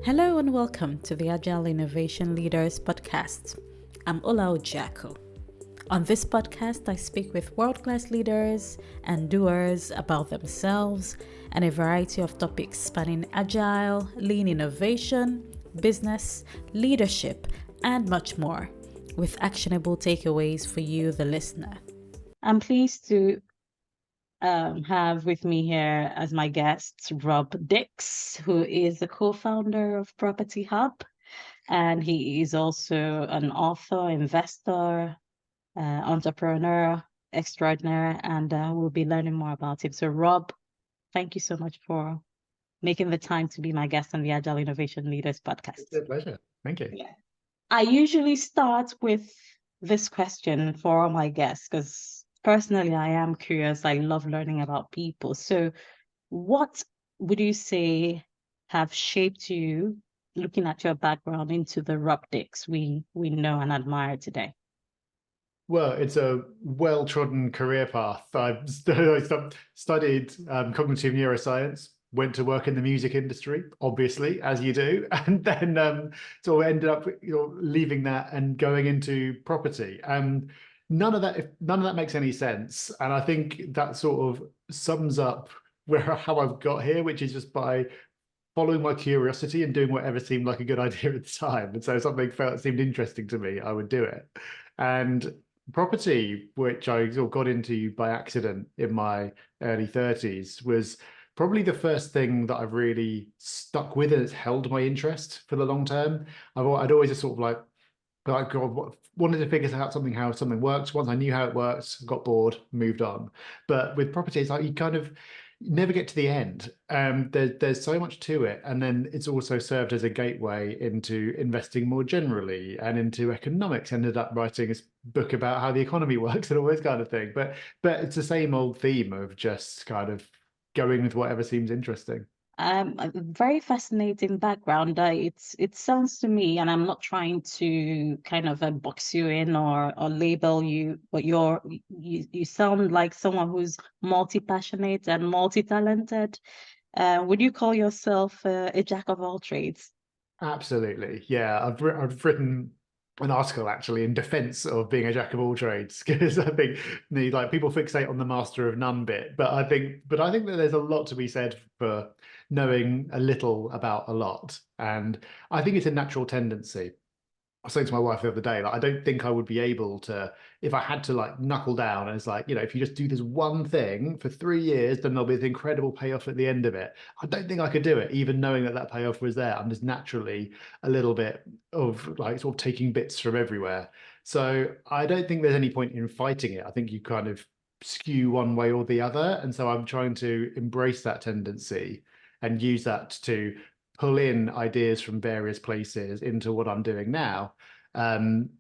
Hello and welcome to the Agile Innovation Leaders podcast. I'm Ojiaku. On this podcast, I speak with world-class leaders and doers about themselves and a variety of topics spanning agile, lean innovation, business, leadership, and much more, with actionable takeaways for you, the listener. I'm pleased to have with me here as my guest Rob Dix, who is the co-founder of Property Hub, and he is also an author, investor, entrepreneur extraordinaire, and we'll be learning more about him. So Rob, thank you so much for making the time to be my guest on the Agile Innovation Leaders podcast. It's a pleasure. Thank you. Yeah. I usually start with this question for all my guests because personally, I am curious. I love learning about people. So what would you say have shaped you, looking at your background, into the Rob Dix we know and admire today? Well, it's a well-trodden career path. I studied cognitive neuroscience, went to work in the music industry, obviously, as you do, and then sort of ended up leaving that and going into property. None of that makes any sense, and I think that sort of sums up how I've got here, which is just by following my curiosity and doing whatever seemed like a good idea at the time. And so something seemed interesting to me, I would do it. And property, which I sort of got into by accident in my early 30s, was probably the first thing that I've really stuck with, and it's held my interest for the long term. I'd always just sort of wanted to figure out how something works. Once I knew how it works, got bored, moved on. But with property, it's like you kind of never get to the end. There's so much to it, and then it's also served as a gateway into investing more generally and into economics. Ended up writing a book about how the economy works and all this kind of thing. But it's the same old theme of just kind of going with whatever seems interesting. A very fascinating background. It sounds to me, and I'm not trying to kind of box you in or label you, but you sound like someone who's multi-passionate and multi-talented. Would you call yourself a jack of all trades? Absolutely, yeah. I've written an article actually in defense of being a jack of all trades, because I think like people fixate on the master of none bit, but I think that there's a lot to be said for knowing a little about a lot, and I think it's a natural tendency. I was saying to my wife the other day, like, I don't think I would be able to, if I had to like knuckle down, and it's like, if you just do this one thing for 3 years, then there'll be this incredible payoff at the end of it. I don't think I could do it, even knowing that payoff was there. I'm just naturally a little bit of like sort of taking bits from everywhere. So I don't think there's any point in fighting it. I think you kind of skew one way or the other. And so I'm trying to embrace that tendency and use that to pull in ideas from various places into what I'm doing now, and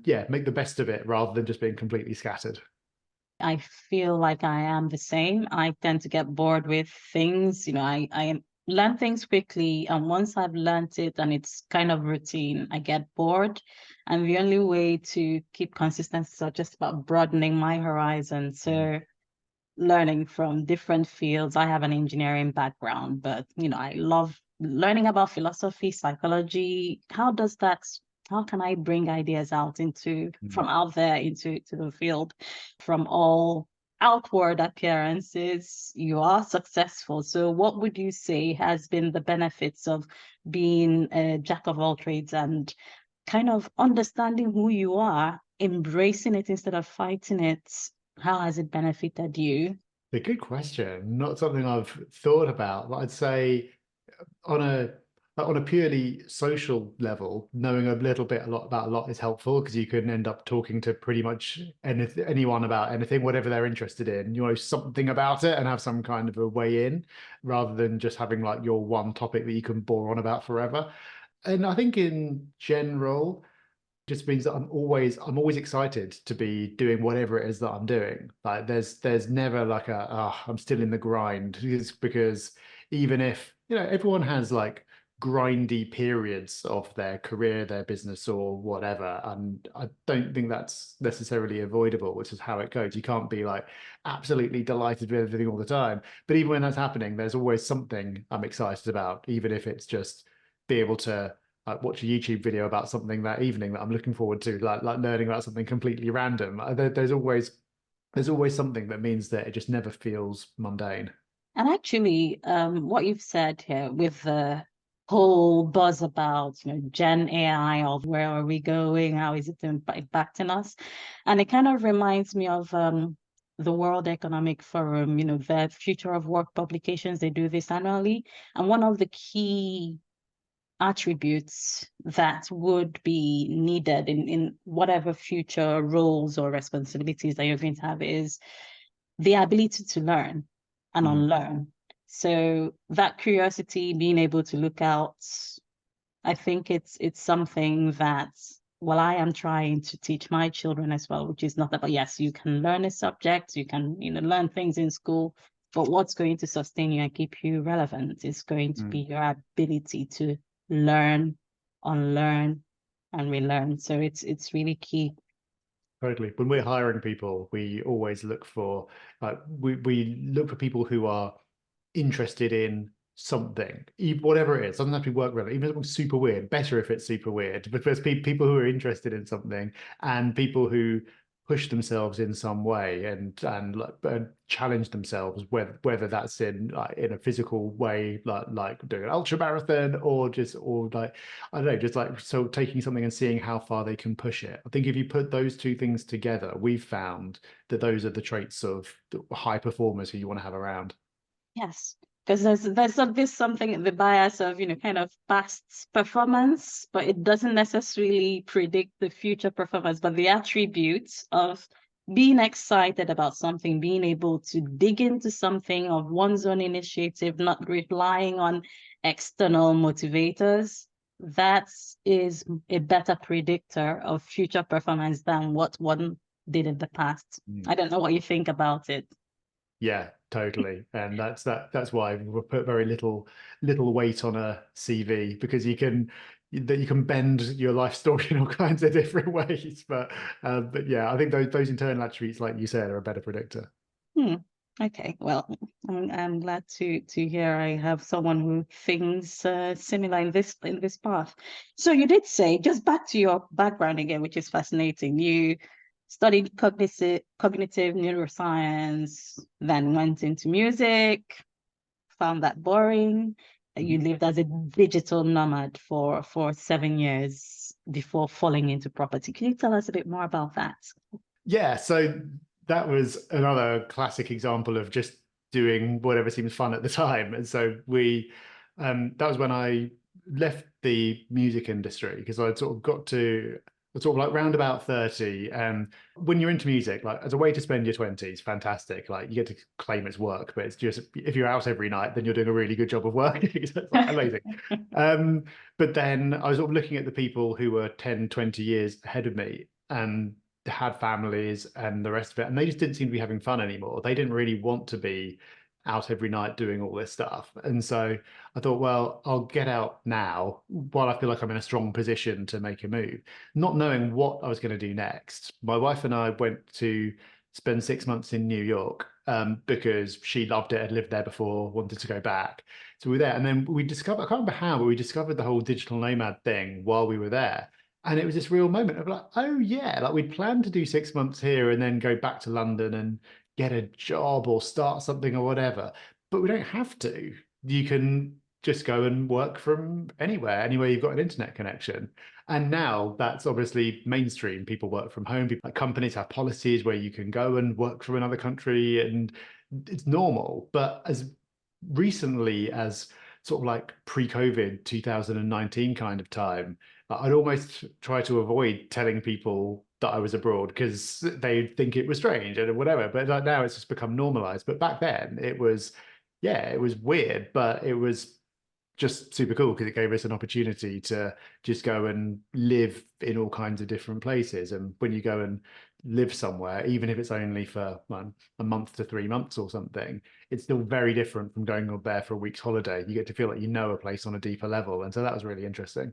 yeah, make the best of it rather than just being completely scattered. I feel like I am the same. I tend to get bored with things. I learn things quickly, and once I've learned it and it's kind of routine, I get bored. And the only way to keep consistency is just about broadening my horizon. So learning from different fields. I have an engineering background, but I love learning about philosophy, psychology. How can I bring ideas out from out there into the field? From all outward appearances, you are successful. So what would you say has been the benefits of being a jack of all trades and kind of understanding who you are, embracing it instead of fighting it? How has it benefited you? A good question. Not something I've thought about, but I'd say on a purely social level, knowing a lot about a lot is helpful, because you can end up talking to pretty much anyone about anything, whatever they're interested in. You know something about it and have some kind of a way in, rather than just having like your one topic that you can bore on about forever. And I think in general, just means that I'm always excited to be doing whatever it is that I'm doing. Like there's never like I'm still in the grind. It's because even if everyone has like grindy periods of their career, their business, or whatever, and I don't think that's necessarily avoidable, which is how it goes. You can't be like absolutely delighted with everything all the time, but even when that's happening, there's always something I'm excited about, even if it's just be able to like watch a YouTube video about something that evening that I'm looking forward to, like learning about something completely random. There's always something that means that it just never feels mundane. And actually, what you've said here with the whole buzz about, Gen AI, of where are we going? How is it impacting us? And it kind of reminds me of the World Economic Forum, their Future of Work publications. They do this annually. And one of the key attributes that would be needed in whatever future roles or responsibilities that you're going to have is the ability to learn and unlearn. So that curiosity, being able to look out, I think it's something that, well, I am trying to teach my children as well, which is not about, yes, you can learn a subject, you can, learn things in school, but what's going to sustain you and keep you relevant is going to be your ability to learn, unlearn, and relearn. So it's really key. Totally. When we're hiring people, we always look for we look for people who are interested in something, whatever it is. Doesn't have to be work related. Even if it's super weird, better if it's super weird. But there's people who are interested in something, and people who push themselves in some way and challenge themselves, whether that's in a physical way, like doing an ultra marathon, or like, I don't know, just like so taking something and seeing how far they can push it. I think if you put those two things together, we've found that those are the traits of high performers who you want to have around. Yes, because there's something, the bias of, kind of past performance, but it doesn't necessarily predict the future performance, but the attributes of being excited about something, being able to dig into something of one's own initiative, not relying on external motivators. That is a better predictor of future performance than what one did in the past. I don't know what you think about it. Yeah, totally. And that's why we put very little weight on a CV, because you can bend your life story in all kinds of different ways. But yeah, I think those internal attributes, like you said, are a better predictor. Okay, well, I'm glad to hear I have someone who thinks similar in this path. So you did say, just back to your background again, which is fascinating. You studied cognitive neuroscience, then went into music, found that boring. You lived as a digital nomad for 7 years before falling into property. Can you tell us a bit more about that? Yeah, so that was another classic example of just doing whatever seems fun at the time. And so that was when I left the music industry, because I'd sort of got to sort of like round about 30. And when you're into music, like as a way to spend your 20s, fantastic. Like you get to claim it's work, but it's just, if you're out every night, then you're doing a really good job of work. It's like amazing. But then I was sort of looking at the people who were 10, 20 years ahead of me, and had families and the rest of it, and they just didn't seem to be having fun anymore. They didn't really want to be out every night doing all this stuff. And so I thought, well, I'll get out now while I feel like I'm in a strong position to make a move, not knowing what I was going to do next. My wife and I went to spend 6 months in New York because she loved it, had lived there before, wanted to go back. So we were there, and then we discovered, I can't remember how, but we discovered the whole digital nomad thing while we were there. And it was this real moment of like, oh yeah, like we'd planned to do 6 months here and then go back to London and get a job or start something or whatever. But we don't have to. You can just go and work from anywhere you've got an internet connection. And now that's obviously mainstream. People work from home. Companies have policies where you can go and work from another country, and it's normal. But as recently as sort of like pre-COVID 2019 kind of time, I'd almost try to avoid telling people that I was abroad because they think it was strange and whatever. But like now it's just become normalized. But back then it was, yeah, it was weird, but it was just super cool because it gave us an opportunity to just go and live in all kinds of different places. And when you go and live somewhere, even if it's only for a month to 3 months or something, it's still very different from going there for a week's holiday. You get to feel like you know a place on a deeper level. And so that was really interesting.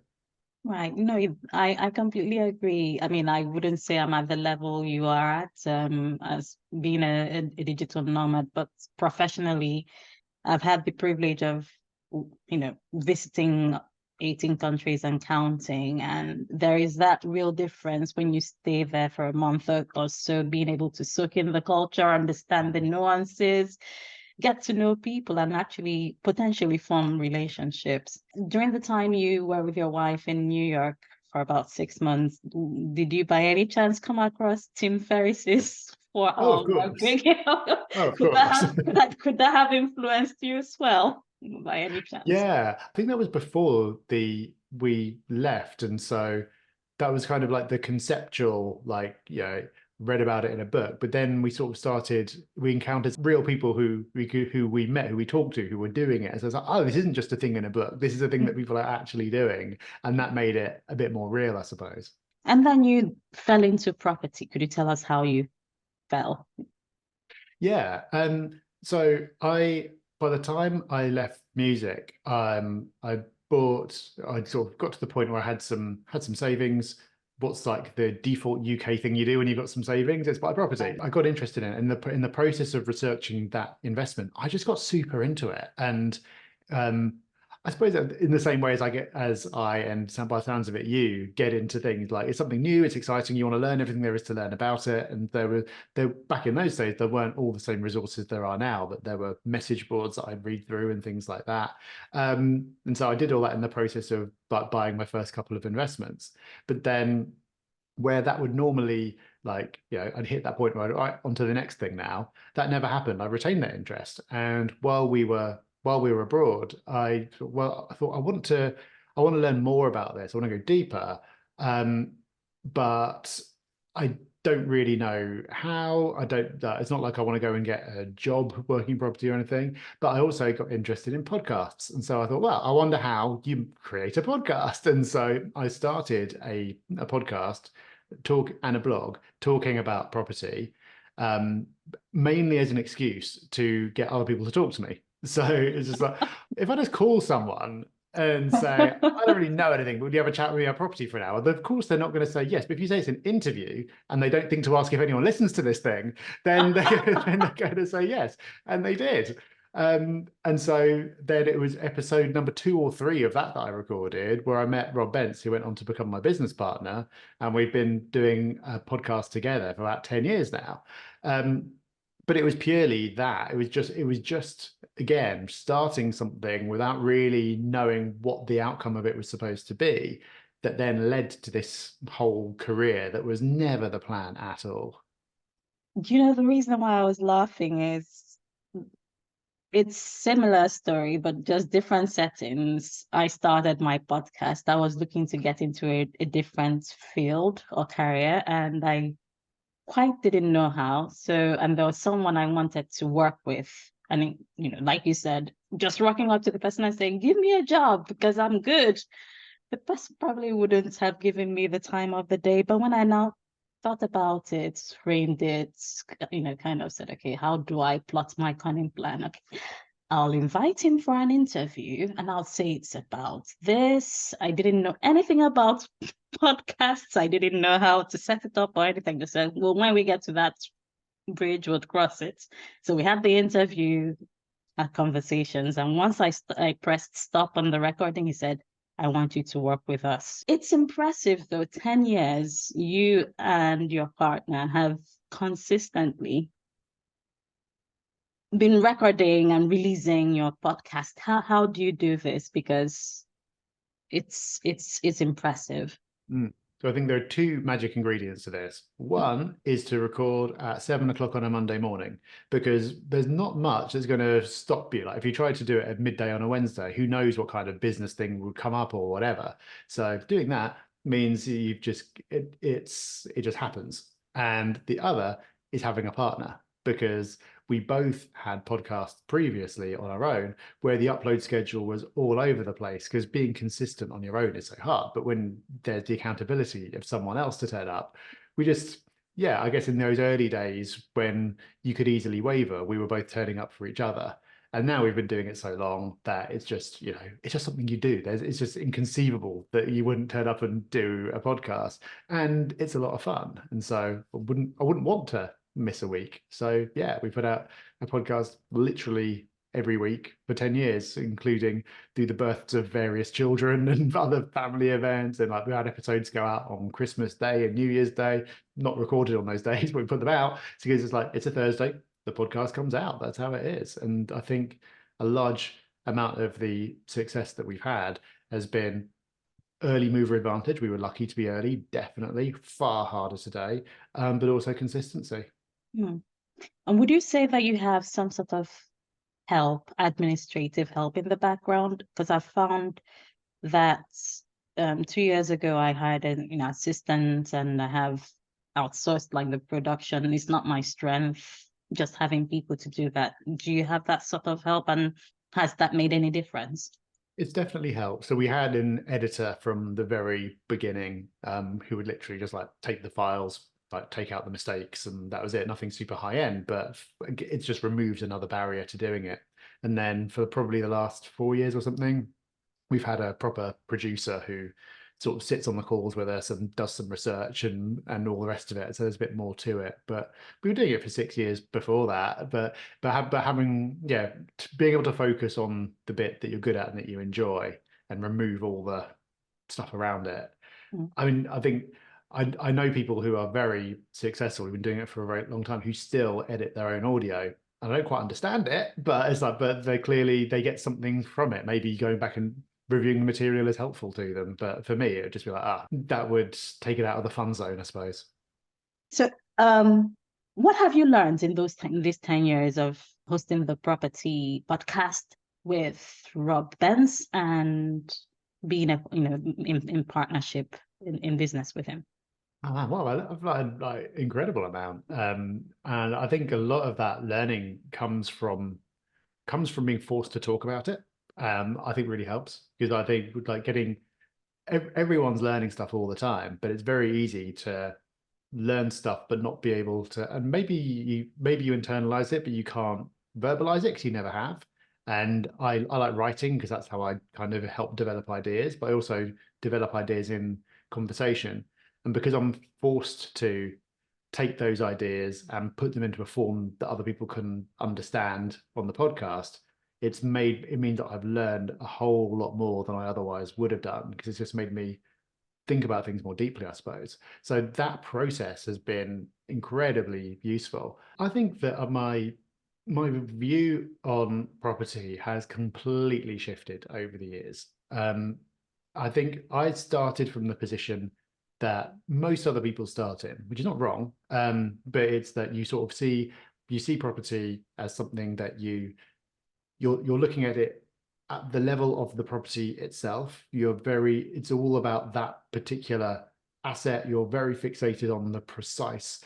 Right. No, I completely agree. I mean, I wouldn't say I'm at the level you are at as being a digital nomad, but professionally, I've had the privilege of, visiting 18 countries and counting. And there is that real difference when you stay there for a month or so, being able to soak in the culture, understand the nuances, get to know people, and actually potentially form relationships. During the time you were with your wife in New York for about 6 months, did you by any chance come across Tim Ferriss's 4 Hour of Work course. Week? Oh, of Could that course. have could that have influenced you as well, by any chance? Yeah, I think that was before we left, and so that was kind of like the conceptual, like, read about it in a book. But then we sort of we encountered real people who we met, who we talked to, who were doing it. And so it's like, oh, this isn't just a thing in a book. This is a thing that people are actually doing, and that made it a bit more real, I suppose. And then you fell into property. Could you tell us how you fell? Yeah. So by the time I left music, I sort of got to the point where I had some savings. What's like the default UK thing you do when you've got some savings? It's buy property. I got interested in it. In the process of researching that investment, I just got super into it. And um, I suppose that in the same way as I, and by the sounds of it, you get into things like it's something new, it's exciting, you want to learn everything there is to learn about it. And there back in those days, there weren't all the same resources there are now, but there were message boards that I'd read through and things like that. And so I did all that in the process of buying my first couple of investments. But then where that would normally, like, I'd hit that point where I'd, right, on to the next thing now. That never happened. I retained that interest. And while we were abroad, I thought I want to learn more about this. I want to go deeper. But I don't really know how. I don't, it's not like I want to go and get a job working property or anything, but I also got interested in podcasts. And so I thought, well, I wonder how you create a podcast. And so I started a podcast and a blog talking about property, mainly as an excuse to get other people to talk to me. So it's just like, if I just call someone and say, I don't really know anything, but would you have a chat with me about property for an hour? Of course, they're not going to say yes. But if you say it's an interview and they don't think to ask if anyone listens to this thing, then then they're going to say yes. And they did. And so then it was episode number 2 or 3 of that I recorded, where I met Rob Bence, who went on to become my business partner. And we've been doing a podcast together for about 10 years now. But it was purely that. It was just again starting something without really knowing what the outcome of it was supposed to be, that then led to this whole career that was never the plan at all. The reason why I was laughing is it's similar story, but just different settings. I started my podcast. I was looking to get into a different field or career, and I quite didn't know how. So, and there was someone I wanted to work with. And, like you said, just walking up to the person and saying, give me a job because I'm good. The person probably wouldn't have given me the time of the day. But when I now thought about it, framed it, kind of said, okay, how do I plot my cunning plan? Okay, I'll invite him for an interview and I'll say it's about this. I didn't know anything about podcasts. I didn't know how to set it up or anything. They said, well, when we get to that bridge, we'll cross it. So we had the interview, conversations. And once I pressed stop on the recording, he said, I want you to work with us. It's impressive, though. 10 years, you and your partner have consistently been recording and releasing your podcast. How do you do this? Because it's impressive. So I think there are 2 magic ingredients to this. One is to record at 7 o'clock on a Monday morning, because there's not much that's going to stop you. Like if you try to do it at midday on a Wednesday, who knows what kind of business thing would come up or whatever. So doing that means it just happens. And the other is having a partner, because we both had podcasts previously on our own where the upload schedule was all over the place, because being consistent on your own is so hard. But when there's the accountability of someone else to turn up, I guess in those early days when you could easily waver, we were both turning up for each other. And now we've been doing it so long that it's just something you do. It's just inconceivable that you wouldn't turn up and do a podcast, and it's a lot of fun. And so I wouldn't want to miss a week. So yeah, we put out a podcast literally every week for 10 years, including through the births of various children and other family events. And like we had episodes go out on Christmas Day and New Year's Day, not recorded on those days, but we put them out. So it's like, it's a Thursday, the podcast comes out. That's how it is. And I think a large amount of the success that we've had has been early mover advantage. We were lucky to be early, definitely, far harder today, but also consistency. Hmm. And would you say that you have some sort of help, administrative help in the background? Because I found that 2 years ago I hired an assistant, and I have outsourced like the production. It's not my strength, just having people to do that. Do you have that sort of help, and has that made any difference? It's definitely helped. So we had an editor from the very beginning, who would literally just like take the files, like take out the mistakes, and that was it. Nothing super high end, but it's just removed another barrier to doing it. And then for probably the last 4 years or something, we've had a proper producer who sort of sits on the calls with us and does some research and all the rest of it. So there's a bit more to it. But we were doing it for 6 years before that. But having being able to focus on the bit that you're good at and that you enjoy, and remove all the stuff around it. Mm. I mean, I think I know people who are very successful, who've been doing it for a very long time, who still edit their own audio. I don't quite understand it, but it's like, but they get something from it. Maybe going back and reviewing the material is helpful to them. But for me, it would just be like, that would take it out of the fun zone, I suppose. So, what have you learned in these 10 years of hosting the property podcast with Rob Benz and being in partnership in business with him? Well, I've learned like incredible amount, and I think a lot of that learning comes from being forced to talk about it. I think really helps, because I think like everyone's learning stuff all the time, but it's very easy to learn stuff but not be able to, and maybe you internalize it but you can't verbalize it because you never have. And I like writing because that's how I kind of help develop ideas, but I also develop ideas in conversation. And because I'm forced to take those ideas and put them into a form that other people can understand on the podcast, it means that I've learned a whole lot more than I otherwise would have done, because it's just made me think about things more deeply, I suppose. So that process has been incredibly useful. I think that my view on property has completely shifted over the years. I think I started from the position that most other people start in, which is not wrong, but it's that you sort of see property as something that you're looking at it at the level of the property itself. It's all about that particular asset. You're very fixated on the precise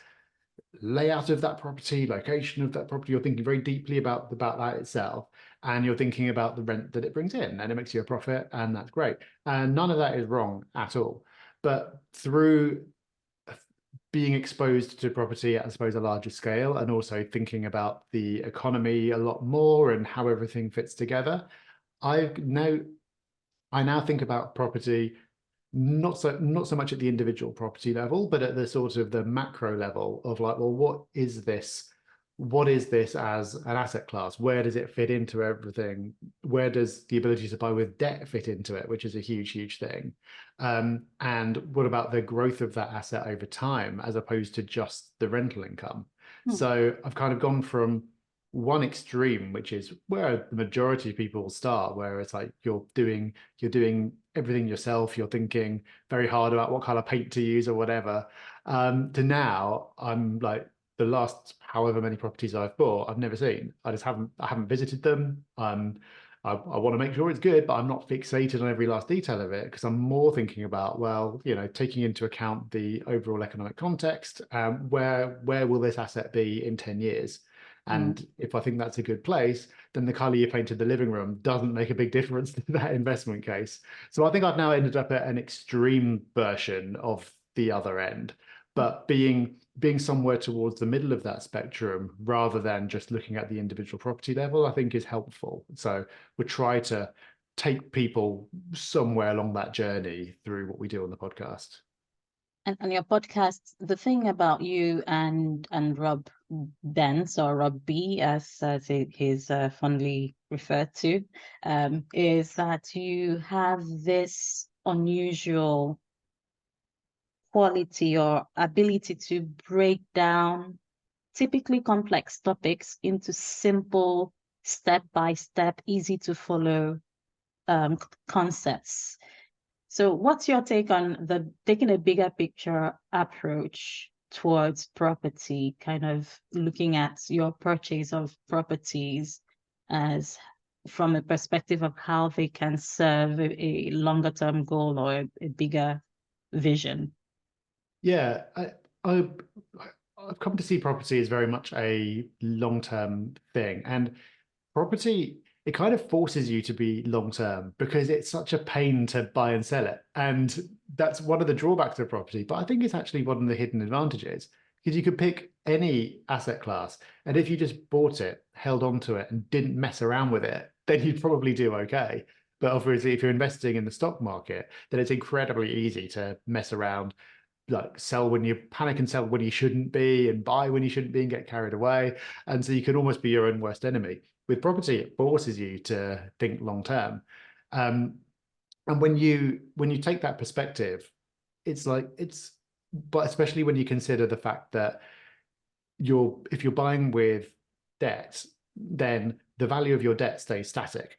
layout of that property, location of that property. You're thinking very deeply about that itself, and you're thinking about the rent that it brings in, and it makes you a profit, and that's great. And none of that is wrong at all. But through being exposed to property at, I suppose, a larger scale, and also thinking about the economy a lot more and how everything fits together, I now think about property not so much at the individual property level, but at the sort of the macro level of like, well, what is this as an asset class? Where does it fit into everything? Where does the ability to buy with debt fit into it, which is a huge thing? And what about the growth of that asset over time, as opposed to just the rental income? So I've kind of gone from one extreme, which is where the majority of people start, where it's like you're doing everything yourself, you're thinking very hard about what color paint to use or whatever, to now I'm like, the last however many properties I've bought, I've never seen. I haven't visited them. I want to make sure it's good, but I'm not fixated on every last detail of it, because I'm more thinking about, well, taking into account the overall economic context. Where will this asset be in 10 years? And if I think that's a good place, then the color you painted the living room doesn't make a big difference to that investment case. So I think I've now ended up at an extreme version of the other end, but being somewhere towards the middle of that spectrum, rather than just looking at the individual property level, I think is helpful. So we try to take people somewhere along that journey through what we do on the podcast. And your podcast, the thing about you and Rob Dance, or Rob B, as he's fondly referred to, is that you have this unusual quality or ability to break down typically complex topics into simple, step-by-step, easy to follow concepts. So what's your take on the taking a bigger picture approach towards property, kind of looking at your purchase of properties as from a perspective of how they can serve a longer term goal or a bigger vision? Yeah, I I've come to see property as very much a long-term thing, and property, it kind of forces you to be long-term because it's such a pain to buy and sell it, and that's one of the drawbacks of property. But I think it's actually one of the hidden advantages, because you could pick any asset class, and if you just bought it, held on to it, and didn't mess around with it, then you'd probably do okay. But obviously, if you're investing in the stock market, then it's incredibly easy to mess around, like sell when you panic and sell when you shouldn't be, and buy when you shouldn't be and get carried away. And so you can almost be your own worst enemy. With property, it forces you to think long term. Um, and when you take that perspective, it's like but especially when you consider the fact that if you're buying with debt, then the value of your debt stays static.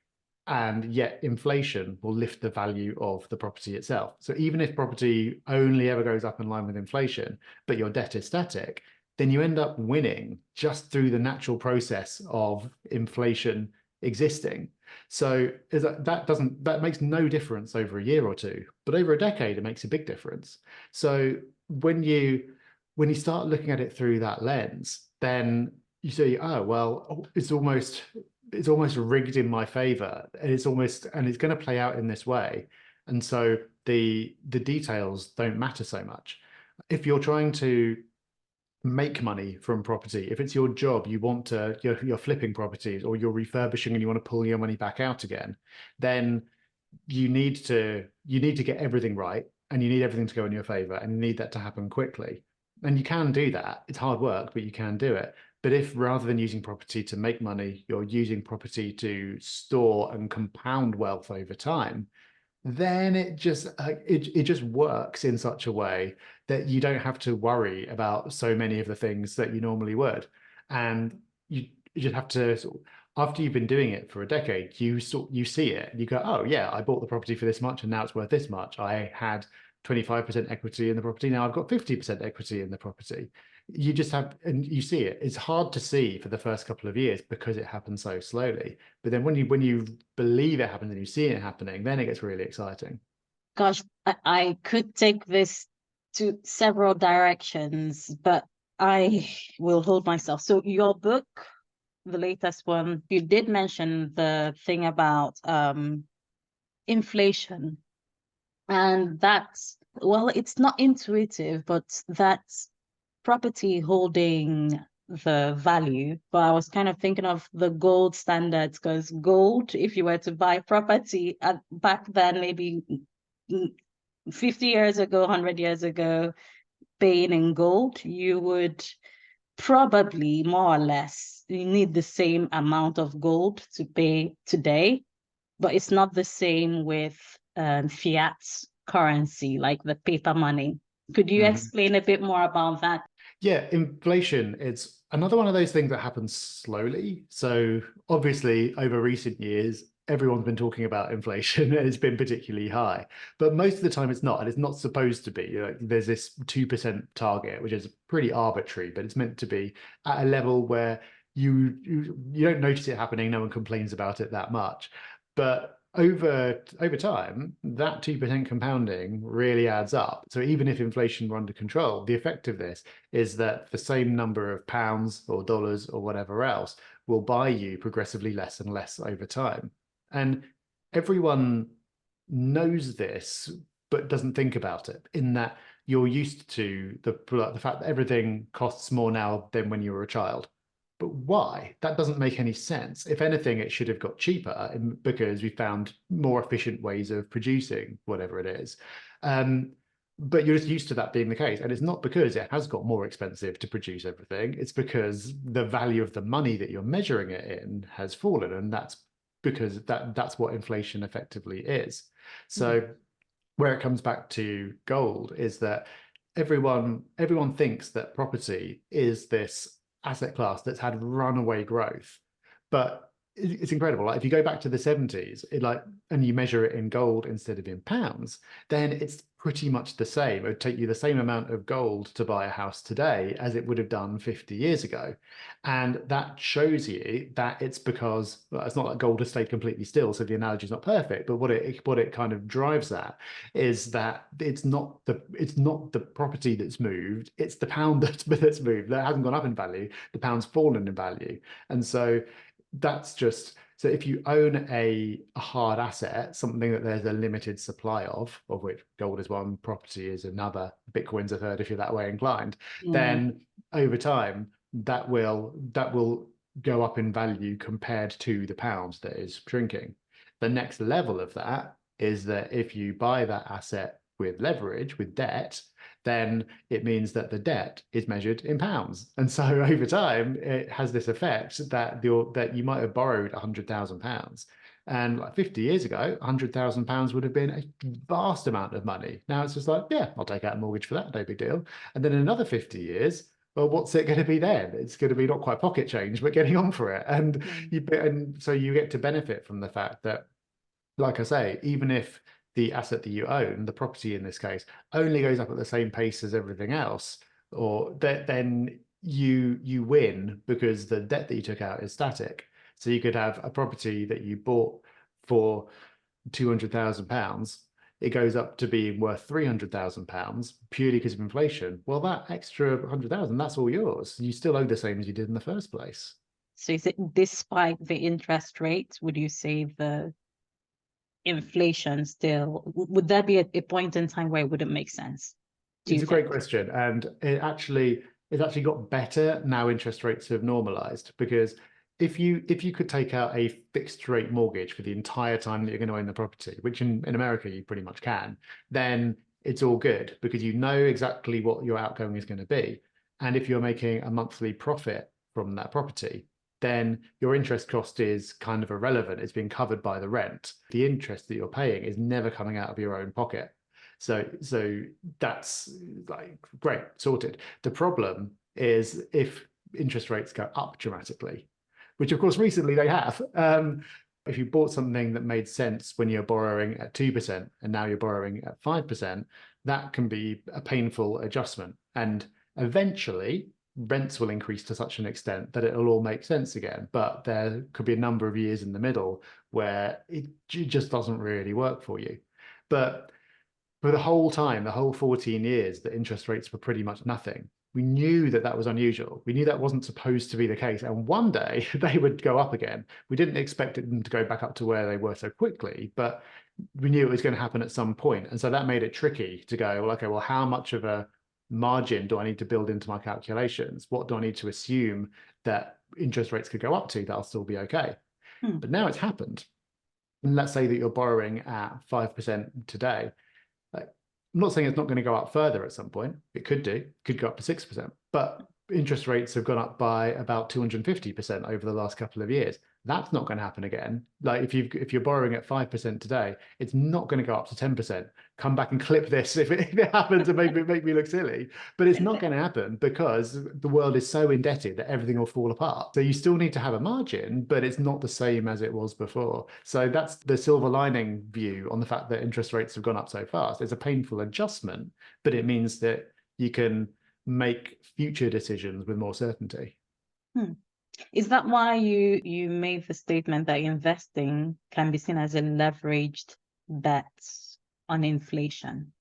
And yet inflation will lift the value of the property itself. So even if property only ever goes up in line with inflation, but your debt is static, then you end up winning just through the natural process of inflation existing. So that makes no difference over a year or two, but over a decade, it makes a big difference. So when you start looking at it through that lens, then you see, oh, well, it's almost rigged in my favor, and it's going to play out in this way. And so the details don't matter so much. If you're trying to make money from property, if it's your job, you're flipping properties, or you're refurbishing and you want to pull your money back out again, then you need to get everything right, and you need everything to go in your favor, and you need that to happen quickly. And you can do that. It's hard work, but you can do it. But if rather than using property to make money, you're using property to store and compound wealth over time, then it just works in such a way that you don't have to worry about so many of the things that you normally would. And you just have to after you've been doing it for a decade, you see it, and you go, oh yeah, I bought the property for this much, and now it's worth this much. I had 25% equity in the property. Now I've got 50% equity in the property. You just have, and you see it. It's hard to see for the first couple of years because it happens so slowly. But then when you believe it happens and you see it happening, then it gets really exciting. Gosh, I could take this to several directions, but I will hold myself. So your book, the latest one, you did mention the thing about inflation. And that's, well, it's not intuitive, but that's property holding the value. But I was kind of thinking of the gold standards, because gold, if you were to buy property back then, maybe 50 years ago, 100 years ago, paying in gold, you would probably more or less, you need the same amount of gold to pay today, but it's not the same with fiat currency, like the paper money. Could you explain a bit more about that? Yeah, inflation, it's another one of those things that happens slowly. So obviously, over recent years, everyone's been talking about inflation and it's been particularly high. But most of the time it's not, and it's not supposed to be. There's this 2% target, which is pretty arbitrary, but it's meant to be at a level where you don't notice it happening, no one complains about it that much. But over time, that 2% compounding really adds up. So even if inflation were under control, the effect of this is that the same number of pounds or dollars or whatever else will buy you progressively less and less over time. And everyone knows this, but doesn't think about it, in that you're used to the fact that everything costs more now than when you were a child. But why? That doesn't make any sense. If anything, it should have got cheaper because we found more efficient ways of producing whatever it is. but you're just used to that being the case. And it's not because it has got more expensive to produce everything. It's because the value of the money that you're measuring it in has fallen. And that's because that's what inflation effectively is. So where it comes back to gold is that everyone thinks that property is this asset class that's had runaway growth, but it's incredible. Like if you go back to the 70s, and you measure it in gold instead of in pounds, then it's pretty much the same. It would take you the same amount of gold to buy a house today as it would have done 50 years ago. And that shows you that it's because, well, it's not that gold has stayed completely still, so the analogy is not perfect, but what it kind of drives at is that it's not the property that's moved, it's the pound that's moved. That hasn't gone up in value, the pound's fallen in value. And so that's just, so if you own a hard asset, something that there's a limited supply of which gold is one, property is another, Bitcoin's a third if you're that way inclined, then over time that will go up in value compared to the pound that is shrinking. The next level of that is that if you buy that asset with leverage, with debt, then it means that the debt is measured in pounds. And so over time, it has this effect that you might have borrowed £100,000. And like 50 years ago, £100,000 would have been a vast amount of money. Now it's just like, yeah, I'll take out a mortgage for that, no big deal. And then in another 50 years, well, what's it going to be then? It's going to be not quite pocket change, but getting on for it. And so you get to benefit from the fact that, like I say, even if the asset that you own, the property in this case, only goes up at the same pace as everything else, or then you win because the debt that you took out is static. So you could have a property that you bought for £200,000. It goes up to being worth £300,000 purely because of inflation. Well, that extra 100,000, that's all yours. You still owe the same as you did in the first place. So is it despite the interest rate, would you say the inflation still, would there be a point in time where it wouldn't make sense? It's a great question, and it's actually got better now interest rates have normalized, because if you could take out a fixed rate mortgage for the entire time that you're going to own the property, which in America you pretty much can, then it's all good because you know exactly what your outgoing is going to be. And if you're making a monthly profit from that property, then your interest cost is kind of irrelevant. It's being covered by the rent. The interest that you're paying is never coming out of your own pocket. So that's like great, sorted. The problem is if interest rates go up dramatically, which of course recently they have. If you bought something that made sense when you're borrowing at 2% and now you're borrowing at 5%, that can be a painful adjustment. And eventually rents will increase to such an extent that it'll all make sense again. But there could be a number of years in the middle where it just doesn't really work for you. But for the whole time, the whole 14 years, the interest rates were pretty much nothing. We knew that that was unusual. We knew that wasn't supposed to be the case. And one day they would go up again. We didn't expect them to go back up to where they were so quickly, but we knew it was going to happen at some point. And so that made it tricky to go, well, okay, well, how much of a margin do I need to build into my calculations? What do I need to assume that interest rates could go up to that'll still be okay? But now it's happened. And let's say that you're borrowing at 5% today. I'm not saying it's not going to go up further at some point. It could do, could go up to 6%, but interest rates have gone up by about 250% over the last couple of years. That's not going to happen again. Like if you're borrowing at 5% today, it's not going to go up to 10%. Come back and clip this if it happens and make me look silly. But it's not going to happen because the world is so indebted that everything will fall apart. So you still need to have a margin, but it's not the same as it was before. So that's the silver lining view on the fact that interest rates have gone up so fast. It's a painful adjustment, but it means that you can make future decisions with more certainty. Is that why you made the statement that investing can be seen as a leveraged bet on inflation?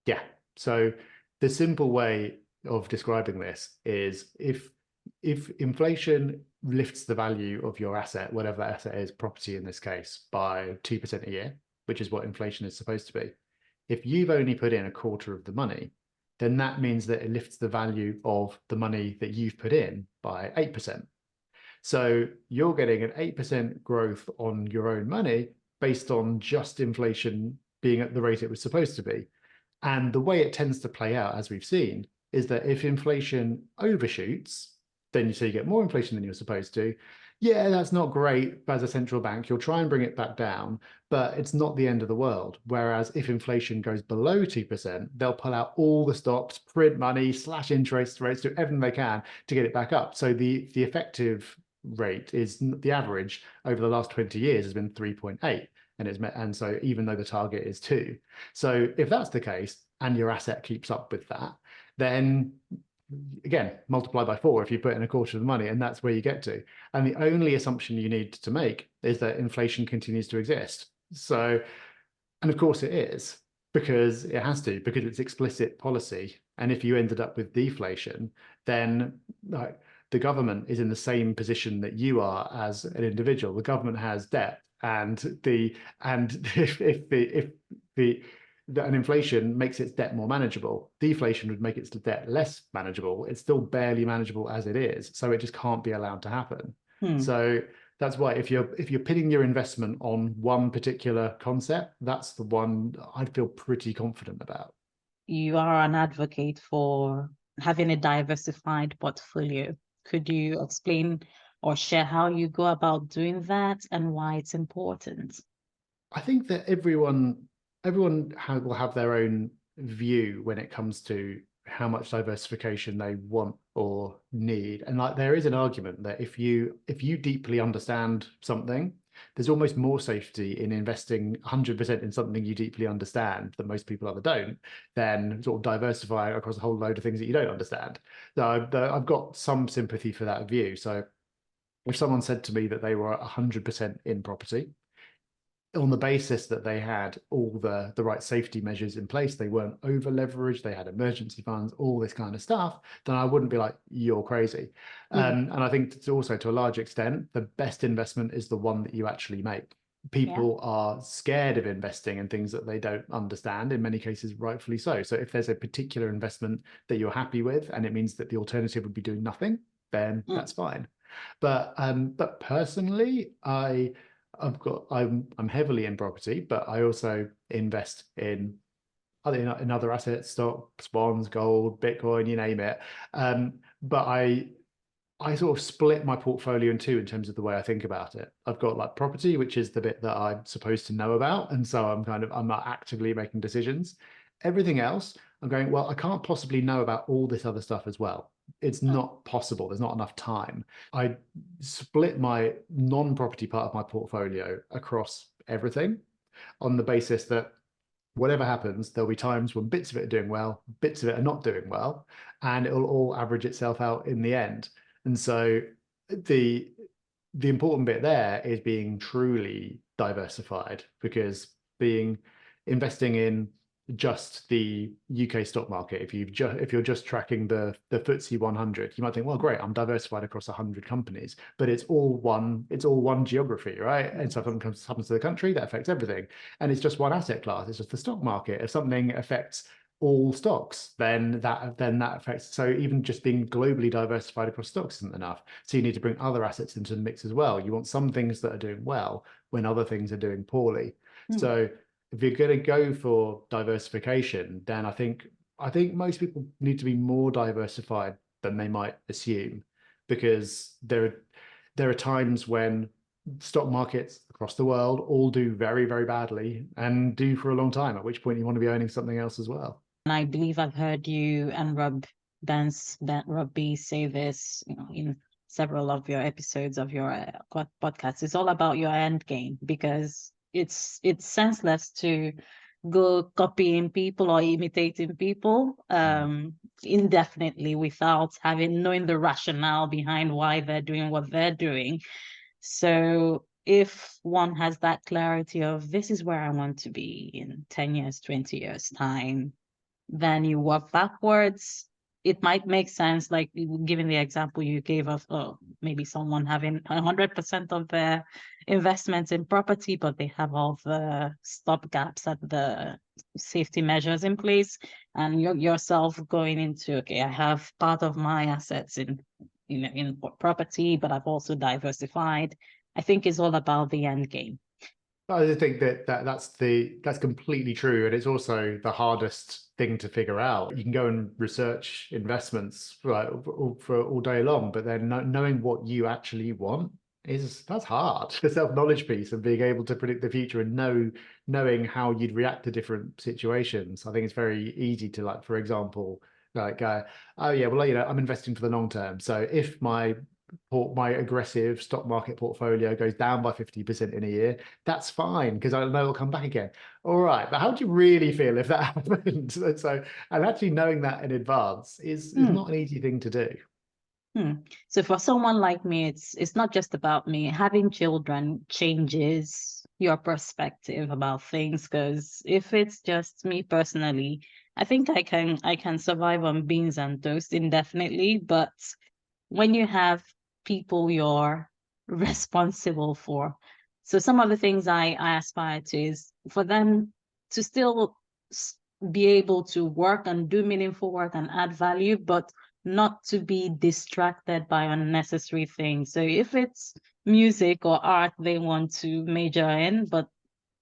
Yeah. So the simple way of describing this is if inflation lifts the value of your asset, whatever that asset is, property in this case, by 2% a year, which is what inflation is supposed to be. If you've only put in a quarter of the money, then that means that it lifts the value of the money that you've put in by 8%. So you're getting an 8% growth on your own money based on just inflation being at the rate it was supposed to be. And the way it tends to play out, as we've seen, is that if inflation overshoots, then you get more inflation than you're supposed to. Yeah, that's not great as a central bank. You'll try and bring it back down, but it's not the end of the world. Whereas if inflation goes below 2%, they'll pull out all the stops, print money, slash interest rates, do everything they can to get it back up. So the effective rate is the average over the last 20 years has been 3.8. And so even though the target is 2. So if that's the case and your asset keeps up with that, then again, multiply by 4 if you put in a quarter of the money, and that's where you get to. And the only assumption you need to make is that inflation continues to exist. So, and of course it is, because it has to, because it's explicit policy. And if you ended up with deflation, then the government is in the same position that you are as an individual. The government has debt, and if an inflation makes its debt more manageable, deflation would make its debt less manageable. It's still barely manageable as it is, so it just can't be allowed to happen. So that's why if you're pinning your investment on one particular concept, that's the one I'd feel pretty confident about. You are an advocate for having a diversified portfolio. Could you explain or share how you go about doing that and why it's important? I think that everyone will have their own view when it comes to how much diversification they want or need. And like there is an argument that if you deeply understand something, there's almost more safety in investing 100% in something you deeply understand that most people either don't, than sort of diversify across a whole load of things that you don't understand. So I've got some sympathy for that view. So if someone said to me that they were 100% in property, on the basis that they had all the right safety measures in place, they weren't over leveraged, they had emergency funds, all this kind of stuff, then I wouldn't be like, you're crazy. And I think it's also, to a large extent, the best investment is the one that you actually make. People are scared of investing in things that they don't understand, in many cases rightfully so. So if there's a particular investment that you're happy with and it means that the alternative would be doing nothing, then that's fine. But personally, I'm heavily in property, but I also invest in other assets, stocks, bonds, gold, Bitcoin, you name it. But I sort of split my portfolio in two in terms of the way I think about it. I've got like property, which is the bit that I'm supposed to know about, and so I'm not actively making decisions. Everything else, I'm going, well, I can't possibly know about all this other stuff as well. It's not possible. There's not enough time. I split my non-property part of my portfolio across everything on the basis that whatever happens, there'll be times when bits of it are doing well, bits of it are not doing well, and it'll all average itself out in the end. And so the important bit there is being truly diversified, because investing in just the UK stock market, if you're just tracking the FTSE 100, you might think, well, great, I'm diversified across 100 companies, but it's all one geography, right? And so if something happens to the country, that affects everything, and it's just one asset class. It's just the stock market. If something affects all stocks, then that affects. So even just being globally diversified across stocks isn't enough. So you need to bring other assets into the mix as well. You want some things that are doing well when other things are doing poorly. So if you're going to go for diversification, then I think most people need to be more diversified than they might assume, because there are times when stock markets across the world all do very, very badly and do for a long time, at which point you want to be owning something else as well. And I believe I've heard you and Rob B say this, in several of your episodes of your podcast. It's all about your end game, because it's senseless to go copying people or imitating people indefinitely without knowing the rationale behind why they're doing what they're doing. So if one has that clarity of, this is where I want to be in 10 years, 20 years time, then you work backwards. It might make sense, like given the example you gave of maybe someone having 100% of their investments in property, but they have all the stop gaps at the safety measures in place, and yourself going into, okay, I have part of my assets in property, but I've also diversified. I think it's all about the end game. I think that's completely true, and it's also the hardest thing to figure out. You can go and research investments for all day long, but then knowing what you actually want that's hard. The self-knowledge piece and being able to predict the future and knowing how you'd react to different situations. I think it's very easy to, like, for example, like oh yeah, well, I'm investing for the long term. So if my aggressive stock market portfolio goes down by 50% in a year, that's fine because I know it'll come back again. All right, but how do you really feel if that happens? And actually knowing that in advance is not an easy thing to do. So for someone like me, it's not just about me. Having children changes your perspective about things, because if it's just me personally, I think I can survive on beans and toast indefinitely. But when you have people you're responsible for, so some of the things I aspire to is for them to still be able to work and do meaningful work and add value, but not to be distracted by unnecessary things. So if it's music or art they want to major in, but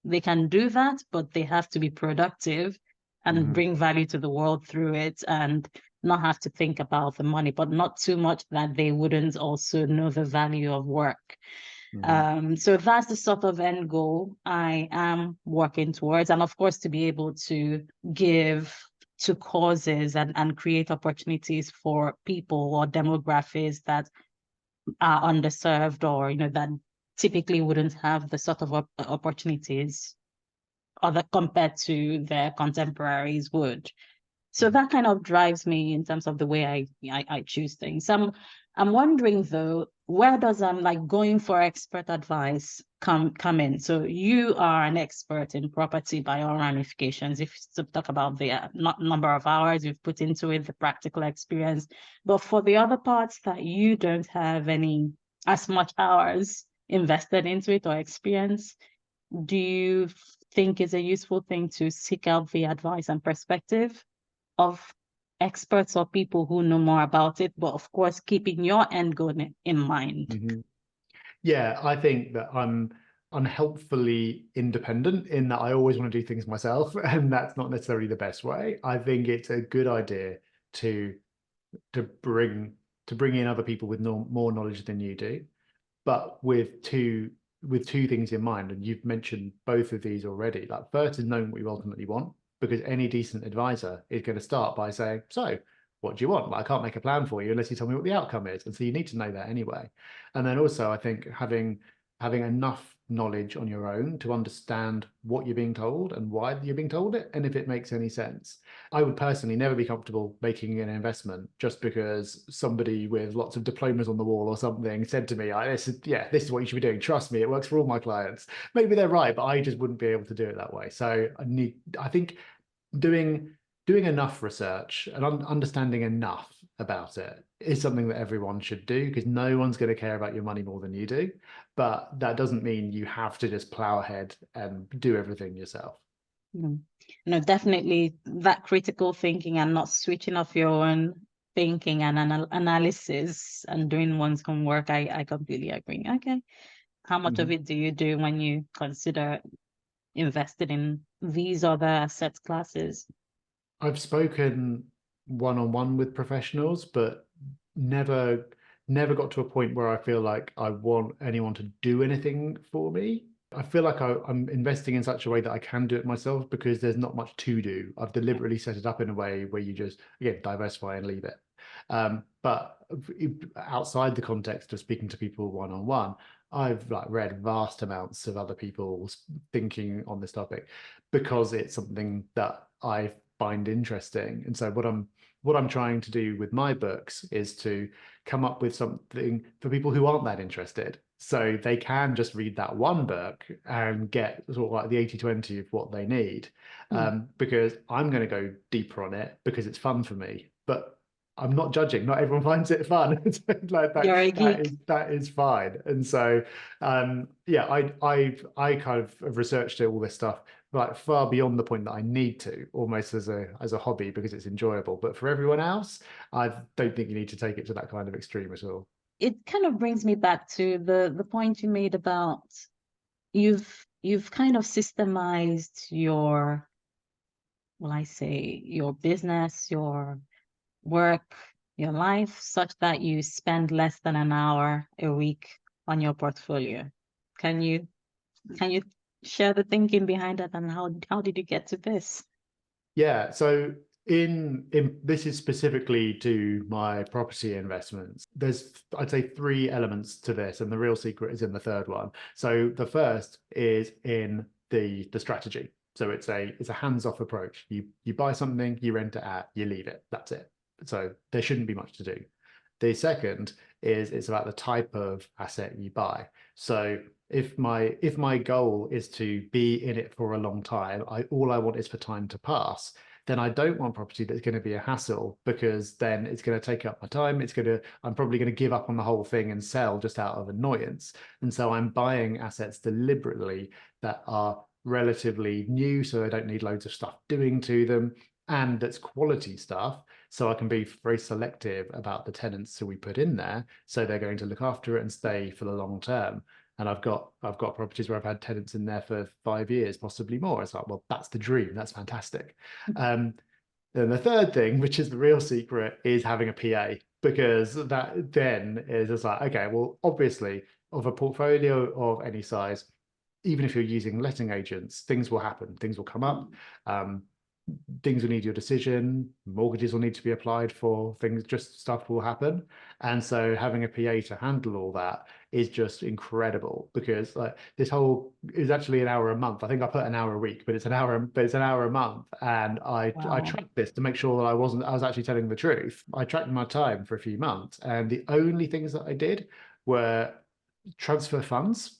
they can do that, but they have to be productive and bring value to the world through it, and not have to think about the money, but not too much that they wouldn't also know the value of work. So that's the sort of end goal I am working towards. And of course, to be able to give to causes and create opportunities for people or demographics that are underserved, or that typically wouldn't have the sort of opportunities other compared to their contemporaries would. So that kind of drives me in terms of the way I choose things. I'm wondering though, where does like going for expert advice come in? So you are an expert in property by all ramifications. If to talk about the number of hours you've put into it, the practical experience, but for the other parts that you don't have any as much hours invested into it or experience, do you think is a useful thing to seek out the advice and perspective of experts or people who know more about it, but of course keeping your end goal in mind? Yeah, I think that I'm unhelpfully independent in that I always want to do things myself, and that's not necessarily the best way. I think it's a good idea to bring in other people with more knowledge than you do, but with two things in mind. And you've mentioned both of these already. Like, first is knowing what you ultimately want, because any decent advisor is going to start by saying, so what do you want? Like, I can't make a plan for you unless you tell me what the outcome is. And so you need to know that anyway. And then also, I think having enough knowledge on your own to understand what you're being told and why you're being told it, and if it makes any sense. I would personally never be comfortable making an investment just because somebody with lots of diplomas on the wall or something said to me, this is what you should be doing. Trust me, it works for all my clients. Maybe they're right, but I just wouldn't be able to do it that way. So I think doing enough research and understanding enough about it is something that everyone should do, because no one's going to care about your money more than you do. But that doesn't mean you have to just plow ahead and do everything yourself. No, definitely that critical thinking and not switching off your own thinking and analysis and doing one's homework. I completely agree. Okay. How much of it do you do when you consider invested in these other asset classes? I've spoken one-on-one with professionals, but never got to a point where I feel like I want anyone to do anything for me. I feel like I'm investing in such a way that I can do it myself because there's not much to do. I've deliberately set it up in a way where you just, again, diversify and leave it. But outside the context of speaking to people one-on-one, I've read vast amounts of other people's thinking on this topic because it's something that I find interesting. And so what I'm trying to do with my books is to come up with something for people who aren't that interested. So they can just read that one book and get sort of like the 80-20 of what they need. Because I'm going to go deeper on it because it's fun for me. But I'm not judging. Not everyone finds it fun. Like that, You're a geek. that is fine. And so I kind of have researched all this stuff like far beyond the point that I need to, almost as a hobby because it's enjoyable. But for everyone else, I don't think you need to take it to that kind of extreme at all. It kind of brings me back to the point you made about you've you've kind of systemized your, well, I say your business, your work, your life, such that you spend less than an hour a week on your portfolio. Can you can you share the thinking behind that, and how did you get to this? Yeah, so in this is specifically to my property investments. There's, I'd say, three elements to this, and the real secret is in the third one. So the first is in the strategy. So it's a hands-off approach. You buy something, you rent it out, you leave it. That's it. So there shouldn't be much to do. The second is it's about the type of asset you buy. So if my goal is to be in it for a long time, all I want is for time to pass, then I don't want property that's going to be a hassle, because then it's going to take up my time. I'm probably going to give up on the whole thing and sell just out of annoyance. And so I'm buying assets deliberately that are relatively new, so I don't need loads of stuff doing to them, and that's quality stuff, so I can be very selective about the tenants who we put in there, so they're going to look after it and stay for the long term. And I've got properties where I've had tenants in there for 5 years, possibly more. It's like, well, that's the dream. That's fantastic. Then the third thing, which is the real secret, is having a PA, because that then is just like, okay, well, obviously, of a portfolio of any size, even if you're using letting agents, things will happen. Things will come up. Things will need your decision, mortgages will need to be applied for, things, just stuff will happen. And so having a PA to handle all that is just incredible, because like this whole is actually an hour a month. I think I put an hour a week, but it's an hour a month. And I Wow. tracked this to make sure that I was actually telling the truth. I tracked my time for a few months, and the only things that I did were transfer funds,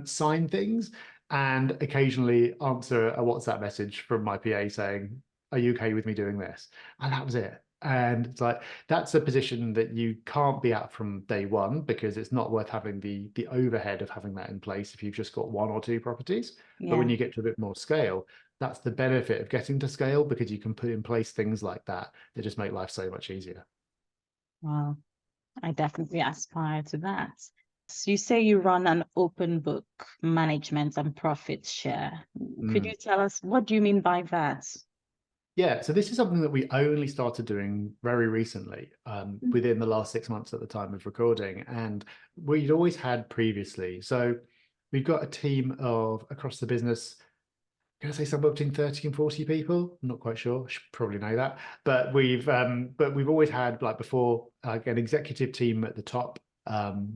sign things, and occasionally answer a WhatsApp message from my PA saying, "Are you okay with me doing this?" And that was it. And it's like, that's a position that you can't be at from day one, because it's not worth having the overhead of having that in place if you've just got one or two properties. But when Yeah. you get to a bit more scale, that's the benefit of getting to scale, because you can put in place things like that just make life so much easier. Wow. I definitely aspire to that. So you say you run an open book management and profit share. Could Mm. you tell us, what do you mean by that? Yeah, so this is something that we only started doing very recently, within the last 6 months at the time of recording, and we'd always had previously. So we've got a team of, across the business, can I say somewhere between 30 and 40 people? I'm not quite sure. I should probably know that. But we've always had, like, before, an executive team at the top,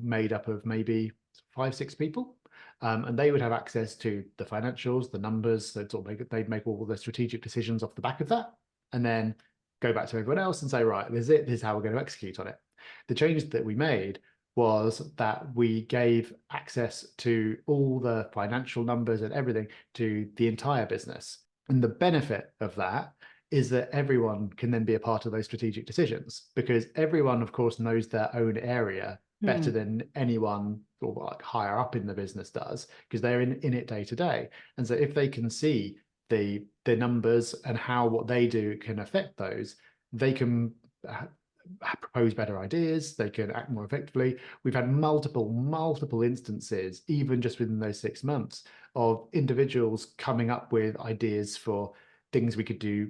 made up of maybe 5, 6 people. And they would have access to the financials, the numbers. They'd make all the strategic decisions off the back of that, and then go back to everyone else and say, right, this is it. This is how we're going to execute on it. The change that we made was that we gave access to all the financial numbers and everything to the entire business. And the benefit of that is that everyone can then be a part of those strategic decisions, because everyone, of course, knows their own area better than anyone, or like higher up in the business does, because they're in it day to day. And so if they can see the numbers and how what they do can affect those, they can propose better ideas, they can act more effectively. We've had multiple instances, even just within those 6 months, of individuals coming up with ideas for things we could do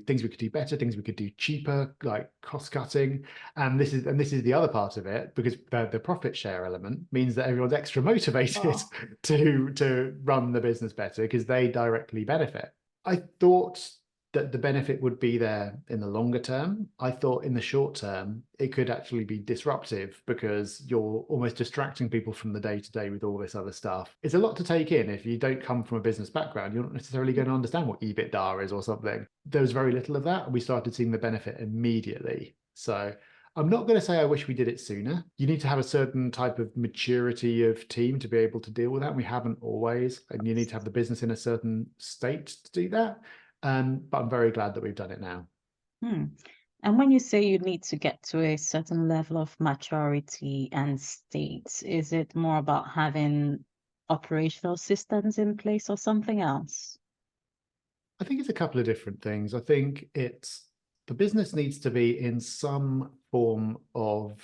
better, things we could do cheaper, like cost cutting. And this is the other part of it, because the profit share element means that everyone's extra motivated Oh, to run the business better, because they directly benefit. I thought that the benefit would be there in the longer term. I thought in the short term, it could actually be disruptive, because you're almost distracting people from the day to day with all this other stuff. It's a lot to take in. If you don't come from a business background, you're not necessarily going to understand what EBITDA is or something. There was very little of that. We started seeing the benefit immediately. So I'm not going to say I wish we did it sooner. You need to have a certain type of maturity of team to be able to deal with that. We haven't always, and you need to have the business in a certain state to do that. But I'm very glad that we've done it now. hmm. And when you say you need to get to a certain level of maturity and state, is it more about having operational systems in place or something else? I think it's a couple of different things. I think it's the business needs to be in some form of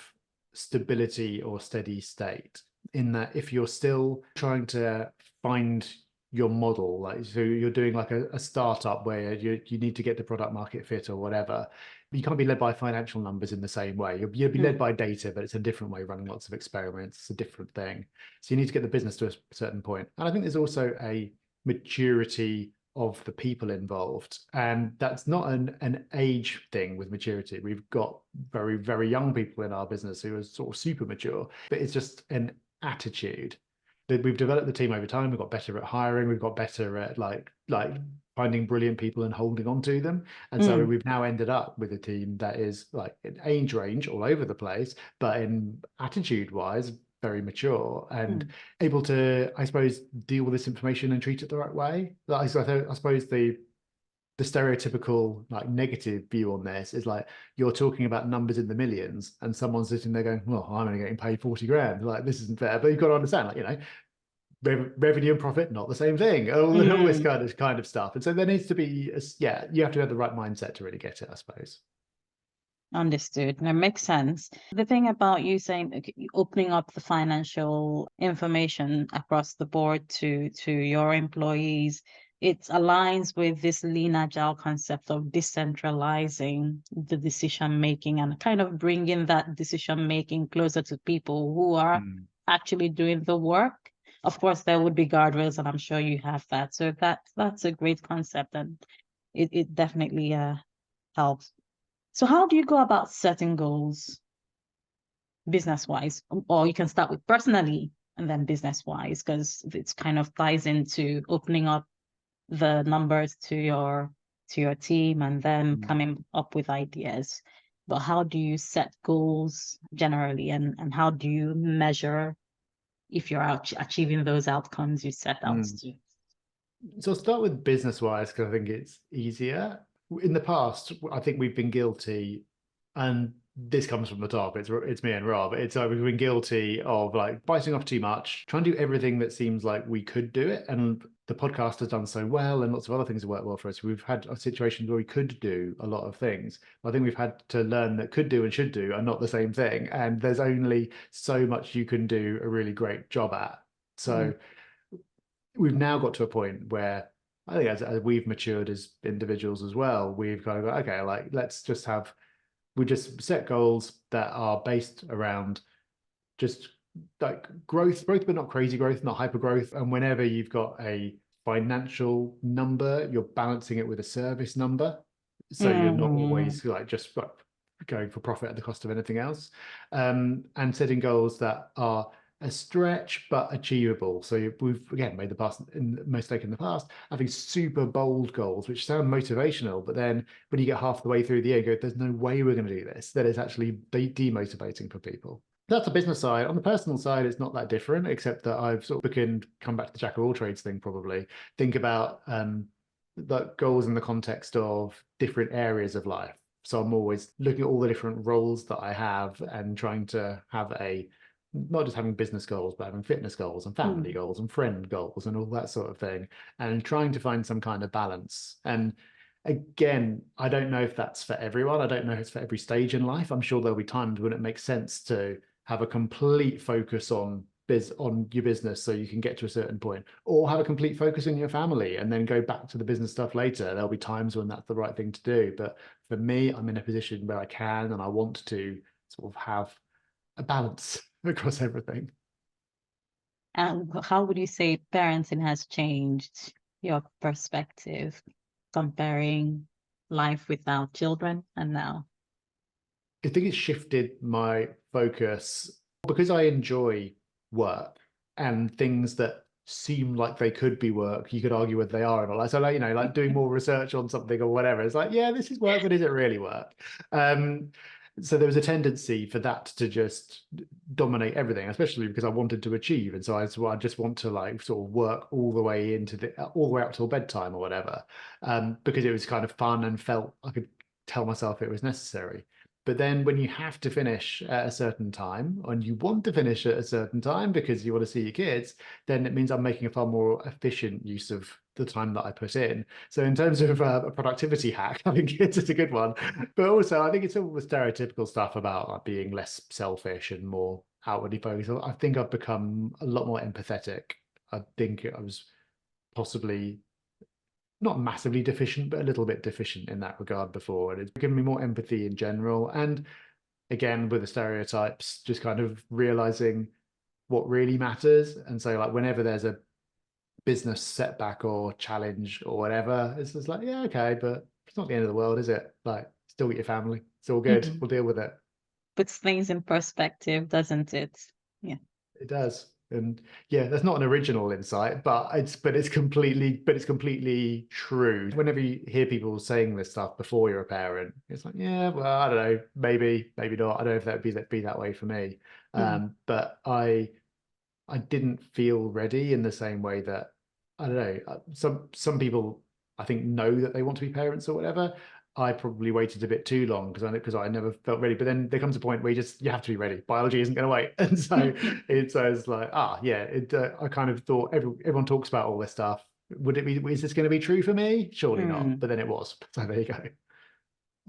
stability or steady state, in that if you're still trying to find your model. Like, so you're doing like a startup where you need to get the product market fit or whatever. You can't be led by financial numbers in the same way. You'll be led by data, but it's a different way, running lots of experiments. It's a different thing. So you need to get the business to a certain point. And I think there's also a maturity of the people involved. And that's not an age thing with maturity. We've got very, very young people in our business who are sort of super mature, but it's just an attitude. We've developed the team over time. We've got better at hiring. We've got better at like finding brilliant people and holding on to them. And so we've now ended up with a team that is like in age range all over the place, but in attitude wise, very mature and able to, I suppose, deal with this information and treat it the right way. I suppose the stereotypical like negative view on this is like you're talking about numbers in the millions and someone's sitting there going, well, I'm only getting paid 40 grand. Like, this isn't fair. But you've got to understand, like, revenue and profit, not the same thing. All this kind of stuff. And so there needs to be, you have to have the right mindset to really get it, I suppose. Understood. That makes sense. The thing about you saying opening up the financial information across the board to your employees, it aligns with this lean agile concept of decentralizing the decision making and kind of bringing that decision making closer to people who are actually doing the work. Of course, there would be guardrails, and I'm sure you have that. So that's a great concept, and it definitely helps. So how do you go about setting goals business-wise? Or you can start with personally and then business-wise, because it's kind of ties into opening up the numbers to your team and then coming up with ideas. But how do you set goals generally, and how do you measure if you're achieving those outcomes you set out to? So I'll start with business-wise because I think it's easier. In the past, I think we've been guilty, and this comes from the top. It's me and Rob. It's like we've been guilty of like biting off too much, trying to do everything that seems like we could do it. And the podcast has done so well, and lots of other things have worked well for us. We've had situations where we could do a lot of things. I think we've had to learn that could do and should do are not the same thing. And there's only so much you can do a really great job at. So we've now got to a point where I think as we've matured as individuals as well, we've kind of got, okay, like we just set goals that are based around just like growth, but not crazy growth, not hyper growth. And whenever you've got a financial number, you're balancing it with a service number. So you're not always like just like going for profit at the cost of anything else. And setting goals that are a stretch but achievable. So we've again made the mistake in the past having super bold goals which sound motivational, but then when you get half the way through the year, you go, there's no way we're going to do this. That is actually demotivating for people. That's the business side. On the personal side, it's not that different, except that I've sort of come back to the jack of all trades thing. Probably think about the goals in the context of different areas of life. So I'm always looking at all the different roles that I have and trying to have not just having business goals, but having fitness goals and family goals and friend goals and all that sort of thing, and trying to find some kind of balance. And again, I don't know if that's for everyone. I don't know if it's for every stage in life. I'm sure there'll be times when it makes sense to have a complete focus on your business so you can get to a certain point, or have a complete focus on your family and then go back to the business stuff later. There'll be times when that's the right thing to do. But for me, I'm in a position where I can and I want to sort of have a balance across everything. And how would you say parenting has changed your perspective comparing life without children and now? I think it's shifted my focus because I enjoy work and things that seem like they could be work. You could argue whether they are or not. So, like, like doing more research on something or whatever. It's like, yeah, this is work, but is it really work? So there was a tendency for that to just dominate everything, especially because I wanted to achieve. And so I just want to like sort of work all the way all the way up till bedtime or whatever, because it was kind of fun and felt I could tell myself it was necessary. But then when you have to finish at a certain time and you want to finish at a certain time because you want to see your kids, then it means I'm making a far more efficient use of the time that I put in. So in terms of a productivity hack, I think it's a good one. But also I think it's all the stereotypical stuff about like being less selfish and more outwardly focused. I think I've become a lot more empathetic. I think I was possibly not massively deficient, but a little bit deficient in that regard before. And it's given me more empathy in general. And again, with the stereotypes, just kind of realizing what really matters. And so like whenever there's a business setback or challenge or whatever, it's just like, yeah, okay, but it's not the end of the world, is it? Like, still get your family. It's all good. We'll deal with it. Puts things in perspective, doesn't it? Yeah. It does. And yeah, that's not an original insight, but it's completely true. Whenever you hear people saying this stuff before you're a parent, it's like, yeah, well, I don't know, maybe not. I don't know if that would be that way for me. But I didn't feel ready in the same way that, I don't know, some people I think know that they want to be parents or whatever. I probably waited a bit too long because I never felt ready. But then there comes a point where you have to be ready. Biology isn't going to wait, and so it's like I kind of thought everyone talks about all this stuff. Would it be? Is this going to be true for me? Surely not. But then it was. So there you go.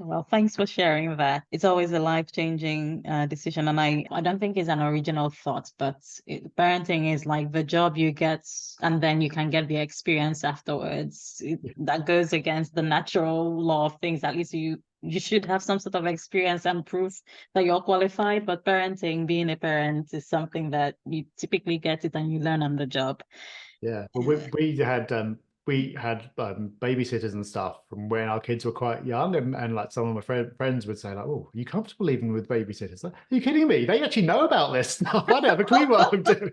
Well, thanks for sharing that. It's always a life-changing decision, and I don't think it's an original thought, but parenting is like the job you get, and then you can get the experience afterwards. That goes against the natural law of things. At least you should have some sort of experience and proof that you're qualified. But parenting, being a parent, is something that you typically get it and you learn on the job. Yeah, well, we had babysitters and stuff from when our kids were quite young, and like some of my friends would say like, "Oh, are you comfortable living with babysitters?" Like, are you kidding me? They actually know about this stuff. I don't have a clue what I'm doing.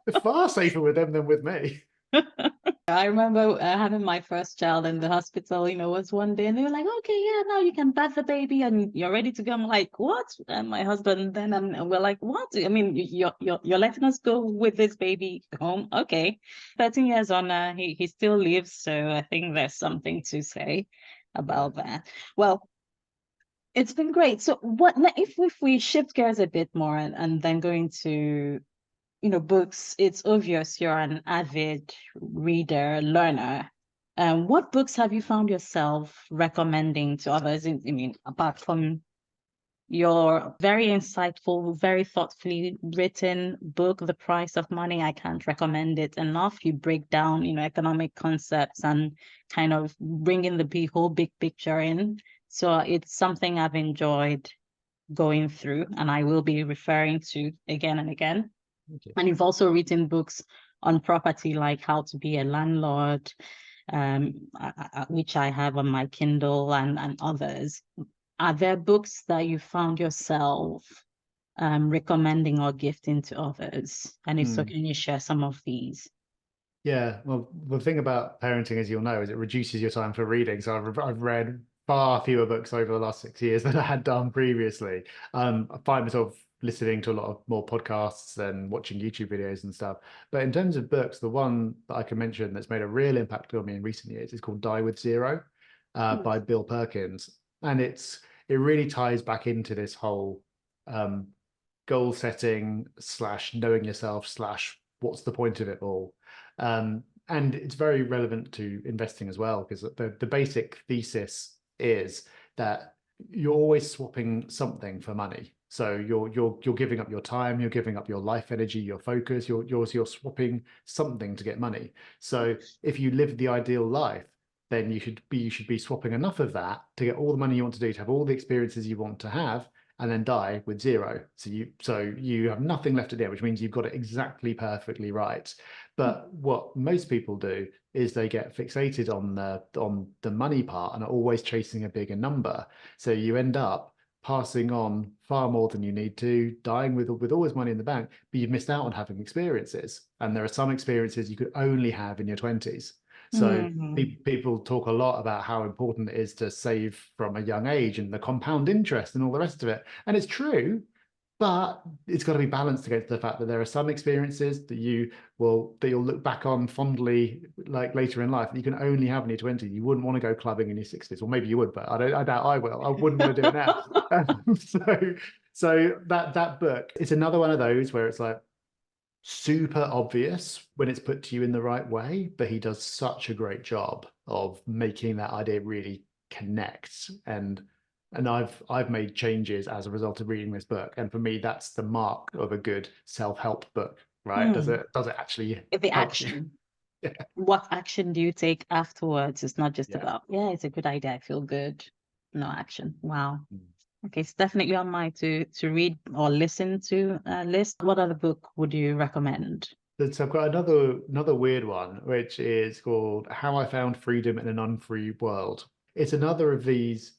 It's far safer with them than with me. I remember having my first child in the hospital, was one day, and they were like, okay, yeah, now you can birth the baby and you're ready to go. I'm like, what? And my husband then, and we're like, what? I mean, you're letting us go with this baby home? Okay. 13 years on, he still lives. So I think there's something to say about that. Well, it's been great. So if we shift gears a bit more and then go into books, it's obvious you're an avid reader, learner. What books have you found yourself recommending to others? I mean, apart from your very insightful, very thoughtfully written book, The Price of Money, I can't recommend it enough. You break down, economic concepts and kind of bring in the whole big picture in. So it's something I've enjoyed going through, and I will be referring to again and again. Okay. And you've also written books on property, like How to Be a Landlord, which I have on my Kindle, and others. Are there books that you found yourself recommending or gifting to others? And if so, can you share some of these? Yeah, well, the thing about parenting, as you'll know, is it reduces your time for reading. So I've read far fewer books over the last 6 years than I had done previously. I find myself listening to a lot of more podcasts and watching YouTube videos and stuff. But in terms of books, the one that I can mention that's made a real impact on me in recent years is called Die with Zero by Bill Perkins. And it really ties back into this whole goal setting / knowing yourself / what's the point of it all. And it's very relevant to investing as well, because the basic thesis is that you're always swapping something for money. So you're giving up your time, you're giving up your life energy, your focus, you're swapping something to get money. So if you live the ideal life, then you should be swapping enough of that to get all the money you want to do, to have all the experiences you want to have, and then die with zero. So you have nothing left at the end, which means you've got it exactly perfectly right. But what most people do is they get fixated on the money part and are always chasing a bigger number. So you end up passing on far more than you need to, dying with all this money in the bank, but you've missed out on having experiences. And there are some experiences you could only have in your 20s. So people talk a lot about how important it is to save from a young age and the compound interest and all the rest of it. And it's true, but it's got to be balanced against the fact that there are some experiences that you'll look back on fondly, like later in life, that you can only have in your 20s. You wouldn't want to go clubbing in your 60s, or maybe you would, but I doubt I will. I wouldn't want to do it now. So that book, it's another one of those where it's like super obvious when it's put to you in the right way, but he does such a great job of making that idea really connect. And I've made changes as a result of reading this book. And for me, that's the mark of a good self-help book, right? Does it actually The help you? action. what action do you take afterwards? It's not just Yeah. about, yeah, it's a good idea, I feel good. No action. Wow. Mm. Okay, it's definitely on my to read or listen to list. What other book would you recommend? So I've got another weird one, which is called How I Found Freedom in an Unfree World. It's another of these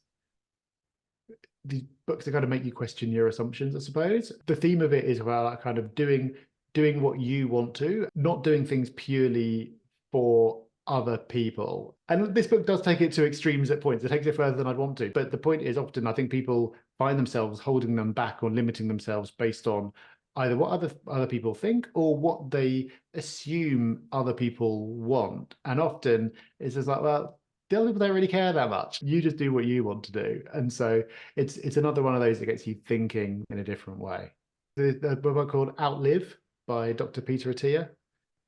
books that kind of make you question your assumptions, I suppose. The theme of it is about kind of doing what you want to, not doing things purely for other people. And this book does take it to extremes at points. It takes it further than I'd want to. But the point is, often I think people find themselves holding them back or limiting themselves based on either what other people think or what they assume other people want. And often it's just like, well, the other people don't really care that much. You just do what you want to do. And so it's another one of those that gets you thinking in a different way. The book called Outlive by Dr. Peter Attia.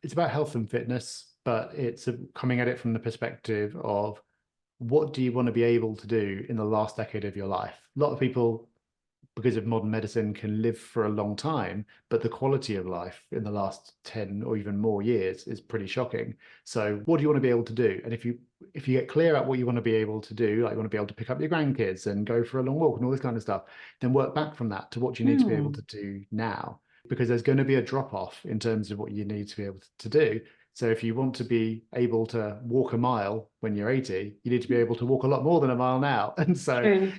It's about health and fitness, but it's coming at it from the perspective of what do you want to be able to do in the last decade of your life? A lot of people, because of modern medicine, can live for a long time, but the quality of life in the last 10 or even more years is pretty shocking. So what do you want to be able to do? And if you get clear about what you want to be able to do, like you want to be able to pick up your grandkids and go for a long walk and all this kind of stuff, then work back from that to what you need to be able to do now, because there's going to be a drop off in terms of what you need to be able to do. So if you want to be able to walk a mile when you're 80, you need to be able to walk a lot more than a mile now. And so True.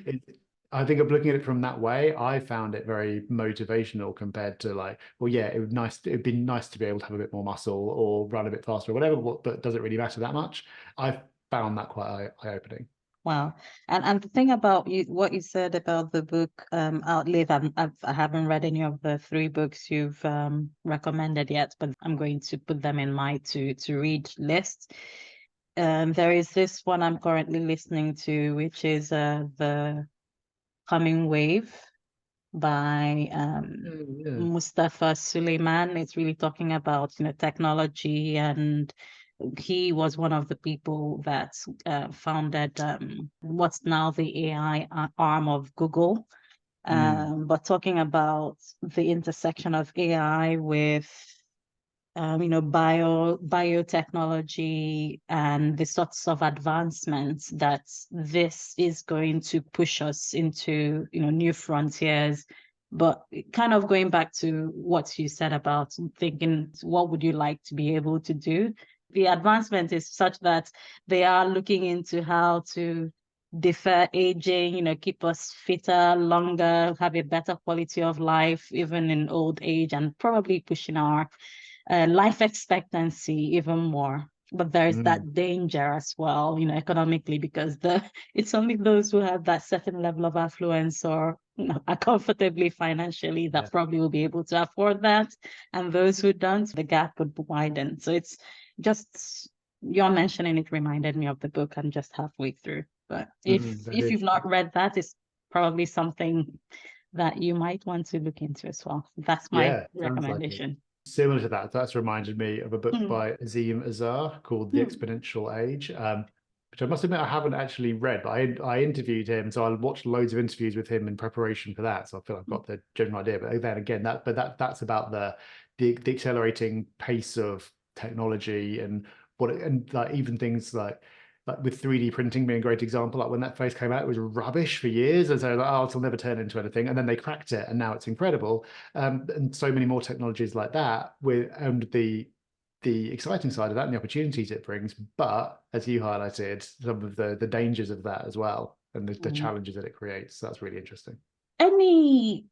I think of looking at it from that way, I found it very motivational compared to like, well, yeah, it'd be nice to be able to have a bit more muscle or run a bit faster or whatever, but does it really matter that much? I found that quite eye-opening. Wow. And the thing about you, what you said about the book Outlive, I haven't read any of the three books you've recommended yet, but I'm going to put them in my to read list. There is this one I'm currently listening to, which is The Coming Wave by Yeah. Mustafa Suleiman. It's really talking about, technology, and he was one of the people that founded what's now the AI arm of Google. Mm. But talking about the intersection of AI with biotechnology and the sorts of advancements that this is going to push us into, new frontiers. But kind of going back to what you said about thinking, what would you like to be able to do? The advancement is such that they are looking into how to defer aging, keep us fitter, longer, have a better quality of life, even in old age, and probably pushing our life expectancy even more. But there's Mm. that danger as well, economically, because it's only those who have that certain level of affluence or are comfortably financially Yeah. that probably will be able to afford that. And those who don't, the gap would widen. So it's just your mentioning it reminded me of the book. I'm just halfway through. But That if you've is. not read that, it's probably something that you might want to look into as well. That's my Yeah, sounds like it. recommendation. Similar to that, that's reminded me of a book Hmm. by Azim Azar called The Hmm. Exponential Age, which I must admit I haven't actually read, but I interviewed him, so I watched loads of interviews with him in preparation for that. So I feel I've got the general idea. But then again, that's about the accelerating pace of technology and and like even things like with 3D printing being a great example, like when that phase came out, it was rubbish for years. And so like, oh, it'll never turn into anything. And then they cracked it and now it's incredible. And so many more technologies like that and the exciting side of that and the opportunities it brings. But as you highlighted, some of the dangers of that as well and the Hmm. challenges that it creates. So that's really interesting. Any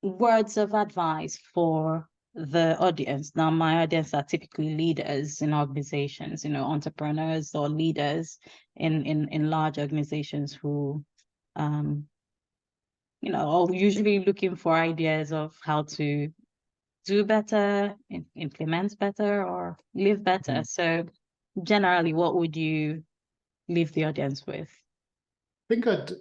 words of advice for the audience? Now, my audience are typically leaders in organizations, entrepreneurs or leaders in large organizations who, um, are usually looking for ideas of how to do better, implement better, or live better. Mhm. So, generally, what would you leave the audience with? I think I'd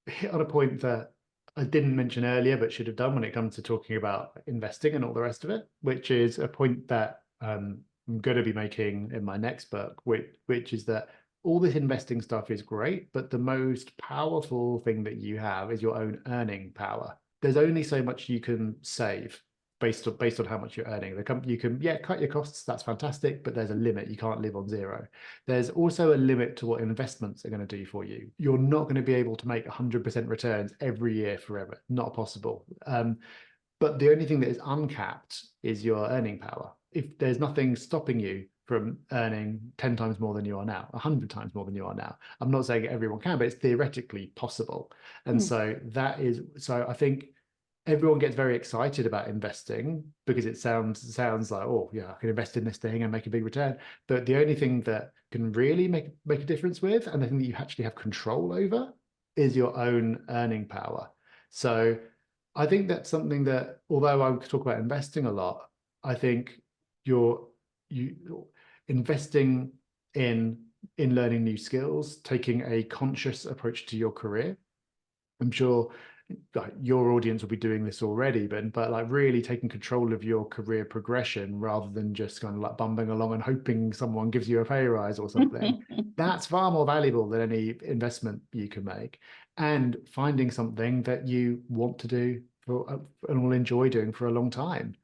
hit on a point that I didn't mention earlier, but should have done when it comes to talking about investing and all the rest of it, which is a point that I'm going to be making in my next book, which is that all this investing stuff is great, but the most powerful thing that you have is your own earning power. There's only so much you can save. based on how much you're earning. You can cut your costs, that's fantastic, but there's a limit. You can't live on zero. There's also a limit to what investments are going to do for you. You're not going to be able to make 100% returns every year forever. Not possible. But the only thing that is uncapped is your earning power. If there's nothing stopping you from earning 10 times more than you are now, 100 times more than you are now. I'm not saying everyone can, but it's theoretically possible. And so I think everyone gets very excited about investing because it sounds like, oh yeah, I can invest in this thing and make a big return. But the only thing that can really make a difference with, and the thing that you actually have control over, is your own earning power. So I think that's something that, although I talk about investing a lot, I think you investing in learning new skills, taking a conscious approach to your career. I'm sure like your audience will be doing this already, but like really taking control of your career progression rather than just kind of like bumbling along and hoping someone gives you a pay rise or something. That's far more valuable than any investment you can make. And finding something that you want to do and will enjoy doing for a long time,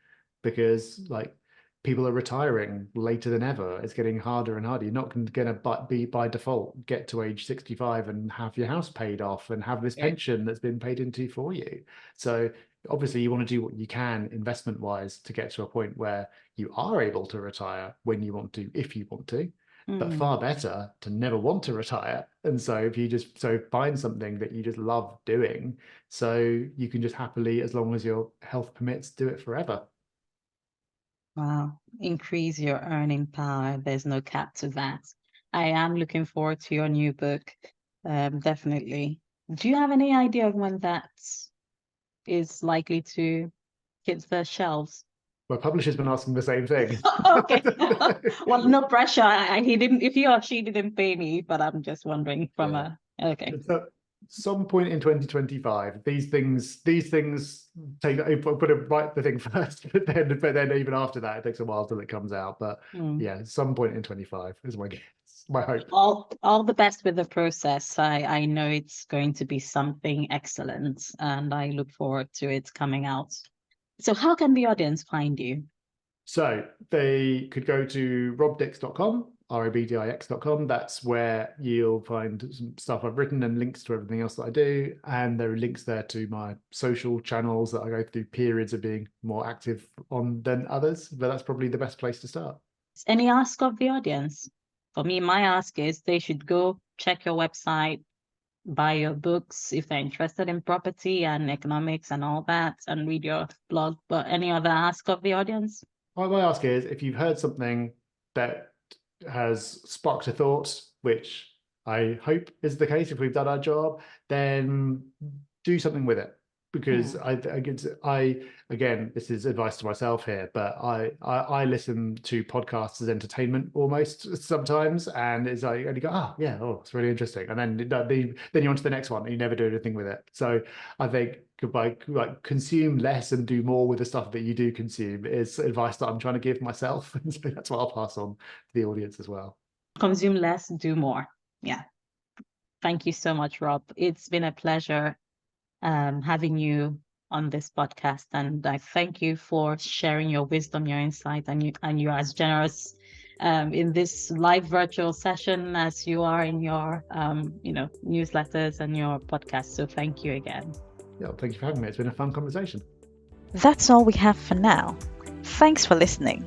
because like people are retiring later than ever. It's getting harder and harder. You're not going to be by default get to age 65 and have your house paid off and have this pension that's been paid into for you. So obviously you want to do what you can investment wise to get to a point where you are able to retire when you want to, if you want to. But far better to never want to retire. And so if you just find something that you just love doing, so you can just happily, as long as your health permits, do it forever. Wow, increase your earning power. There's no cap to that. I am looking forward to your new book. Definitely. Do you have any idea of when that is likely to hit the shelves? My publisher's been asking the same thing. Okay. Well, no pressure. He didn't, if he or she didn't pay me, but I'm just wondering from okay. So some point in 2025, these things take, put it right the thing first, but then even after that, it takes a while till it comes out. But yeah, some point in 25 is my guess, my hope. All the best with the process. I know it's going to be something excellent, and I look forward to it coming out. So how can the audience find you? So they could go to robdix.com, robdix.com. That's where you'll find some stuff I've written and links to everything else that I do. And there are links there to my social channels that I go through periods of being more active on than others. But that's probably the best place to start. Any ask of the audience? For me, my ask is they should go check your website, buy your books if they're interested in property and economics and all that, and read your blog. But any other ask of the audience? My ask is, if you've heard something that has sparked a thought, which I hope is the case if we've done our job, then do something with it. Because I again, this is advice to myself here, but I listen to podcasts as entertainment almost sometimes, and it's like, and you go, it's really interesting, and then you're on to the next one, and you never do anything with it. So I think like consume less and do more with the stuff that you do consume is advice that I'm trying to give myself, and so that's what I'll pass on to the audience as well. Consume less, do more. Yeah. Thank you so much, Rob. It's been a pleasure having you on this podcast, and I thank you for sharing your wisdom, your insight, and you're as generous in this live virtual session as you are in your newsletters and your podcast. So thank you again. Yeah, thank you for having me. It's been a fun conversation. That's all we have for now. Thanks for listening.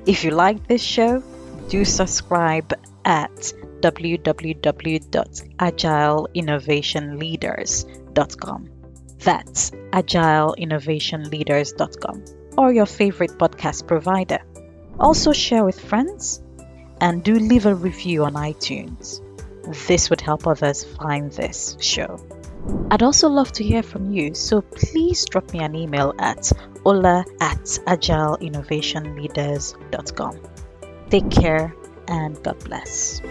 If you like this show, do subscribe at www.agileinnovationleaders.com. That's agileinnovationleaders.com, or your favorite podcast provider. Also share with friends and do leave a review on iTunes. This would help others find this show. I'd also love to hear from you, so please drop me an email at ola@agileinnovationleaders.com. Take care and God bless.